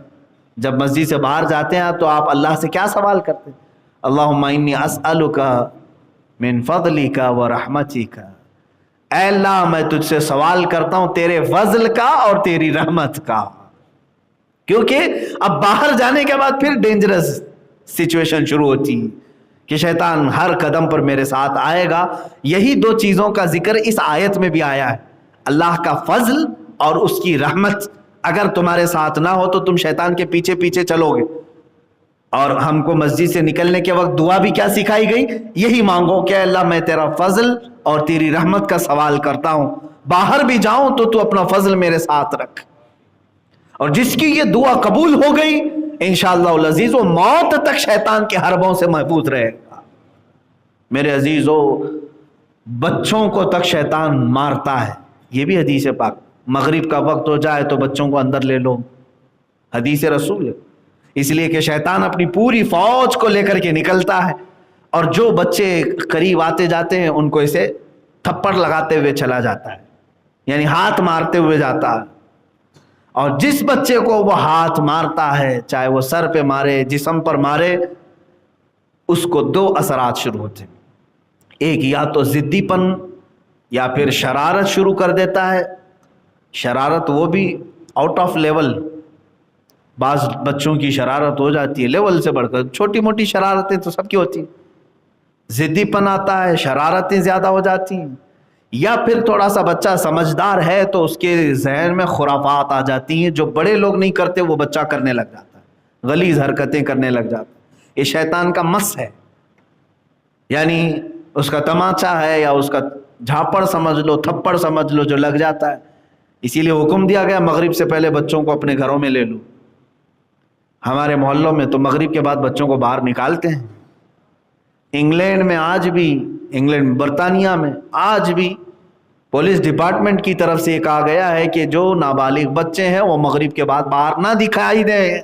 جب مسجد سے باہر جاتے ہیں تو آپ اللہ سے کیا سوال کرتے ہیں؟ اللہم انی اسألک من فضلک و رحمتک، اے اللہ میں تجھ سے سوال کرتا ہوں تیرے فضل کا اور تیری رحمت کا، کیونکہ اب باہر جانے کے بعد پھر ڈینجرس سچویشن شروع ہوتی ہے کہ شیطان ہر قدم پر میرے ساتھ آئے گا۔ یہی دو چیزوں کا ذکر اس آیت میں بھی آیا ہے، اللہ کا فضل اور اس کی رحمت اگر تمہارے ساتھ نہ ہو تو تم شیطان کے پیچھے پیچھے چلو گے۔ اور ہم کو مسجد سے نکلنے کے وقت دعا بھی کیا سکھائی گئی؟ یہی مانگو کہ اللہ میں تیرا فضل اور تیری رحمت کا سوال کرتا ہوں، باہر بھی جاؤں تو اپنا فضل میرے ساتھ رکھ۔ اور جس کی یہ دعا قبول ہو گئی انشاءاللہ العزیز وہ موت تک شیطان کے حربوں سے محفوظ رہے گا۔ میرے عزیزو، بچوں کو تک شیطان مارتا ہے، یہ بھی حدیث پاک۔ مغرب کا وقت ہو جائے تو بچوں کو اندر لے لو، حدیث رسول ہے۔ اس لیے کہ شیطان اپنی پوری فوج کو لے کر کے نکلتا ہے، اور جو بچے قریب آتے جاتے ہیں ان کو اسے تھپڑ لگاتے ہوئے چلا جاتا ہے، یعنی ہاتھ مارتے ہوئے جاتا ہے۔ اور جس بچے کو وہ ہاتھ مارتا ہے، چاہے وہ سر پہ مارے، جسم پر مارے، اس کو دو اثرات شروع ہوتے ہیں۔ ایک یا تو ضدی پن یا پھر شرارت شروع کر دیتا ہے۔ شرارت وہ بھی آؤٹ آف لیول، بعض بچوں کی شرارت ہو جاتی ہے لیول سے بڑھ کر، چھوٹی موٹی شرارتیں تو سب کی ہوتی ہیں، ضدی پن آتا ہے، شرارتیں زیادہ ہو جاتی ہیں، یا پھر تھوڑا سا بچہ سمجھدار ہے تو اس کے ذہن میں خرافات آ جاتی ہیں، جو بڑے لوگ نہیں کرتے وہ بچہ کرنے لگ جاتا ہے، غلیظ حرکتیں کرنے لگ جاتا ہے۔ یہ شیطان کا مس ہے، یعنی اس کا تماچا ہے یا اس کا جھاپڑ سمجھ لو، تھپڑ سمجھ لو جو لگ جاتا ہے۔ اسی لیے حکم دیا گیا مغرب سے پہلے بچوں کو اپنے گھروں میں لے لو۔ ہمارے محلوں میں تو مغرب کے بعد بچوں کو باہر نکالتے ہیں۔ انگلینڈ میں آج بھی، انگلینڈ برطانیہ میں آج بھی پولیس ڈپارٹمنٹ کی طرف سے یہ کہا گیا ہے کہ جو نابالغ بچے ہیں وہ مغرب کے بعد باہر نہ دکھائی دیں۔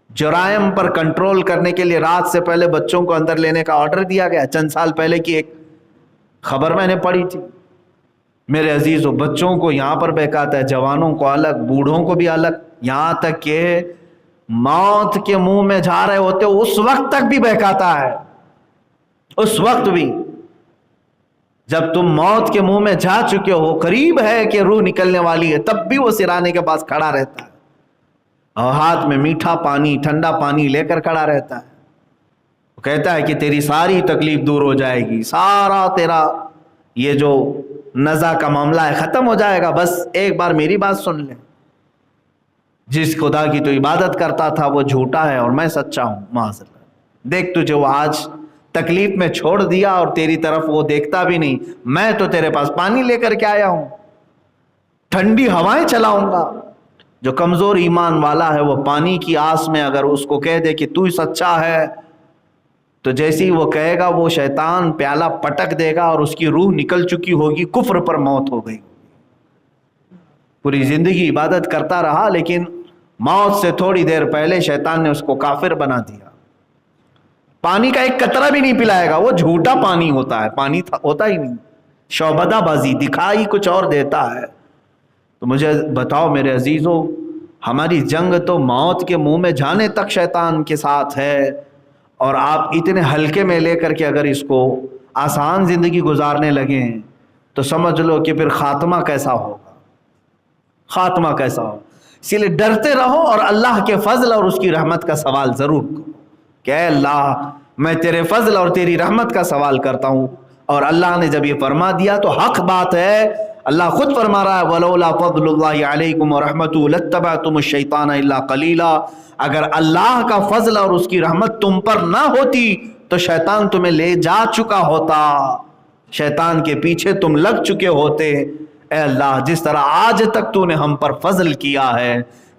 جرائم پر کنٹرول کرنے کے لیے رات سے پہلے بچوں کو اندر لینے کا آرڈر دیا گیا۔ چند سال پہلے کی ایک خبر میں نے پڑھی تھی۔ میرے عزیزو، بچوں کو یہاں پر بہکاتا ہے، جوانوں کو الگ، بوڑھوں کو بھی الگ، یہاں تک کہ موت کے منہ میں جا رہے ہوتے اس وقت تک بھی بہکاتا ہے۔ اس وقت بھی جب تم موت کے منہ میں جا چکے ہو، قریب ہے کہ روح نکلنے والی ہے، تب بھی وہ سرانے کے پاس کھڑا رہتا ہے اور ہاتھ میں میٹھا پانی، ٹھنڈا پانی لے کر کھڑا رہتا ہے۔ وہ کہتا ہے کہ تیری ساری تکلیف دور ہو جائے گی، سارا تیرا یہ جو نزع کا معاملہ ہے ختم ہو جائے گا، بس ایک بار میری بات سن لے۔ جس خدا کی تو عبادت کرتا تھا وہ جھوٹا ہے اور میں سچا ہوں، معاذ اللہ۔ دیکھ تجھے وہ آج تکلیف میں چھوڑ دیا اور تیری طرف وہ دیکھتا بھی نہیں۔ میں تو تیرے پاس پانی لے کر کے آیا ہوں، ٹھنڈی ہوائیں چلاؤں گا۔ جو کمزور ایمان والا ہے وہ پانی کی آس میں اگر اس کو کہہ دے کہ تو ہی سچا ہے، تو جیسی وہ کہے گا وہ شیطان پیالہ پٹک دے گا اور اس کی روح نکل چکی ہوگی، کفر پر موت ہو گئی۔ پوری زندگی عبادت کرتا رہا لیکن موت سے تھوڑی دیر پہلے شیطان نے اس کو کافر بنا دیا۔ پانی کا ایک قطرہ بھی نہیں پلائے گا، وہ جھوٹا پانی ہوتا ہے، پانی ہوتا ہی نہیں، شعبدہ بازی، دکھائی کچھ اور دیتا ہے۔ تو مجھے بتاؤ میرے عزیزوں، ہماری جنگ تو موت کے منہ میں جانے تک شیطان کے ساتھ ہے، اور آپ اتنے ہلکے میں لے کر کے اگر اس کو آسان زندگی گزارنے لگیں تو سمجھ لو کہ پھر خاتمہ کیسا ہوگا، خاتمہ کیسا ہوگا۔ اسی لیے ڈرتے رہو اور اللہ کے فضل اور اس کی رحمت کا سوال ضرور کرو کہ اے اللہ میں تیرے فضل اور تیری رحمت کا سوال کرتا ہوں۔ اور اللہ نے جب یہ فرما دیا تو حق بات ہے، اللہ خود فرما رہا ہے وَلَوْلَا فَضْلُ اللَّهِ عَلَيْكُمْ وَرَحْمَتُهُ لَاتَّبَعْتُمُ الشَّيْطَانَ إِلَّا قَلِيلًا۔ اگر اللہ کا فضل اور اس کی رحمت تم پر نہ ہوتی تو شیطان تمہیں لے جا چکا ہوتا، شیطان کے پیچھے تم لگ چکے ہوتے۔ اے اللہ جس طرح آج تک تو نے ہم پر فضل کیا ہے،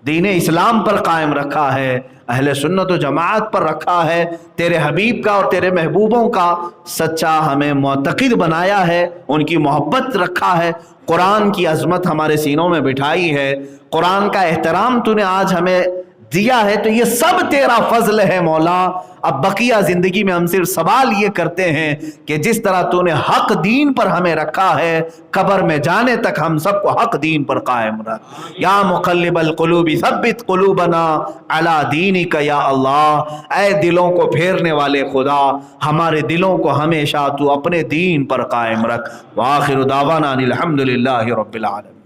دین اسلام پر قائم رکھا ہے، اہل سنت و جماعت پر رکھا ہے، تیرے حبیب کا اور تیرے محبوبوں کا سچا ہمیں معتقد بنایا ہے، ان کی محبت رکھا ہے، قرآن کی عظمت ہمارے سینوں میں بٹھائی ہے، قرآن کا احترام تو نے آج ہمیں دیا ہے، تو یہ سب تیرا فضل ہے مولا۔ اب بقیہ زندگی میں ہم صرف سوال یہ کرتے ہیں کہ جس طرح تو نے حق دین پر ہمیں رکھا ہے، قبر میں جانے تک ہم سب کو حق دین پر قائم رکھ۔ یا مقلب القلوب ثبت قلوبنا علی دینک یا اللہ، اے دلوں کو پھیرنے والے خدا ہمارے دلوں کو ہمیشہ تو اپنے دین پر قائم رکھ۔ وآخر دعوانا الحمدللہ رب العالمین۔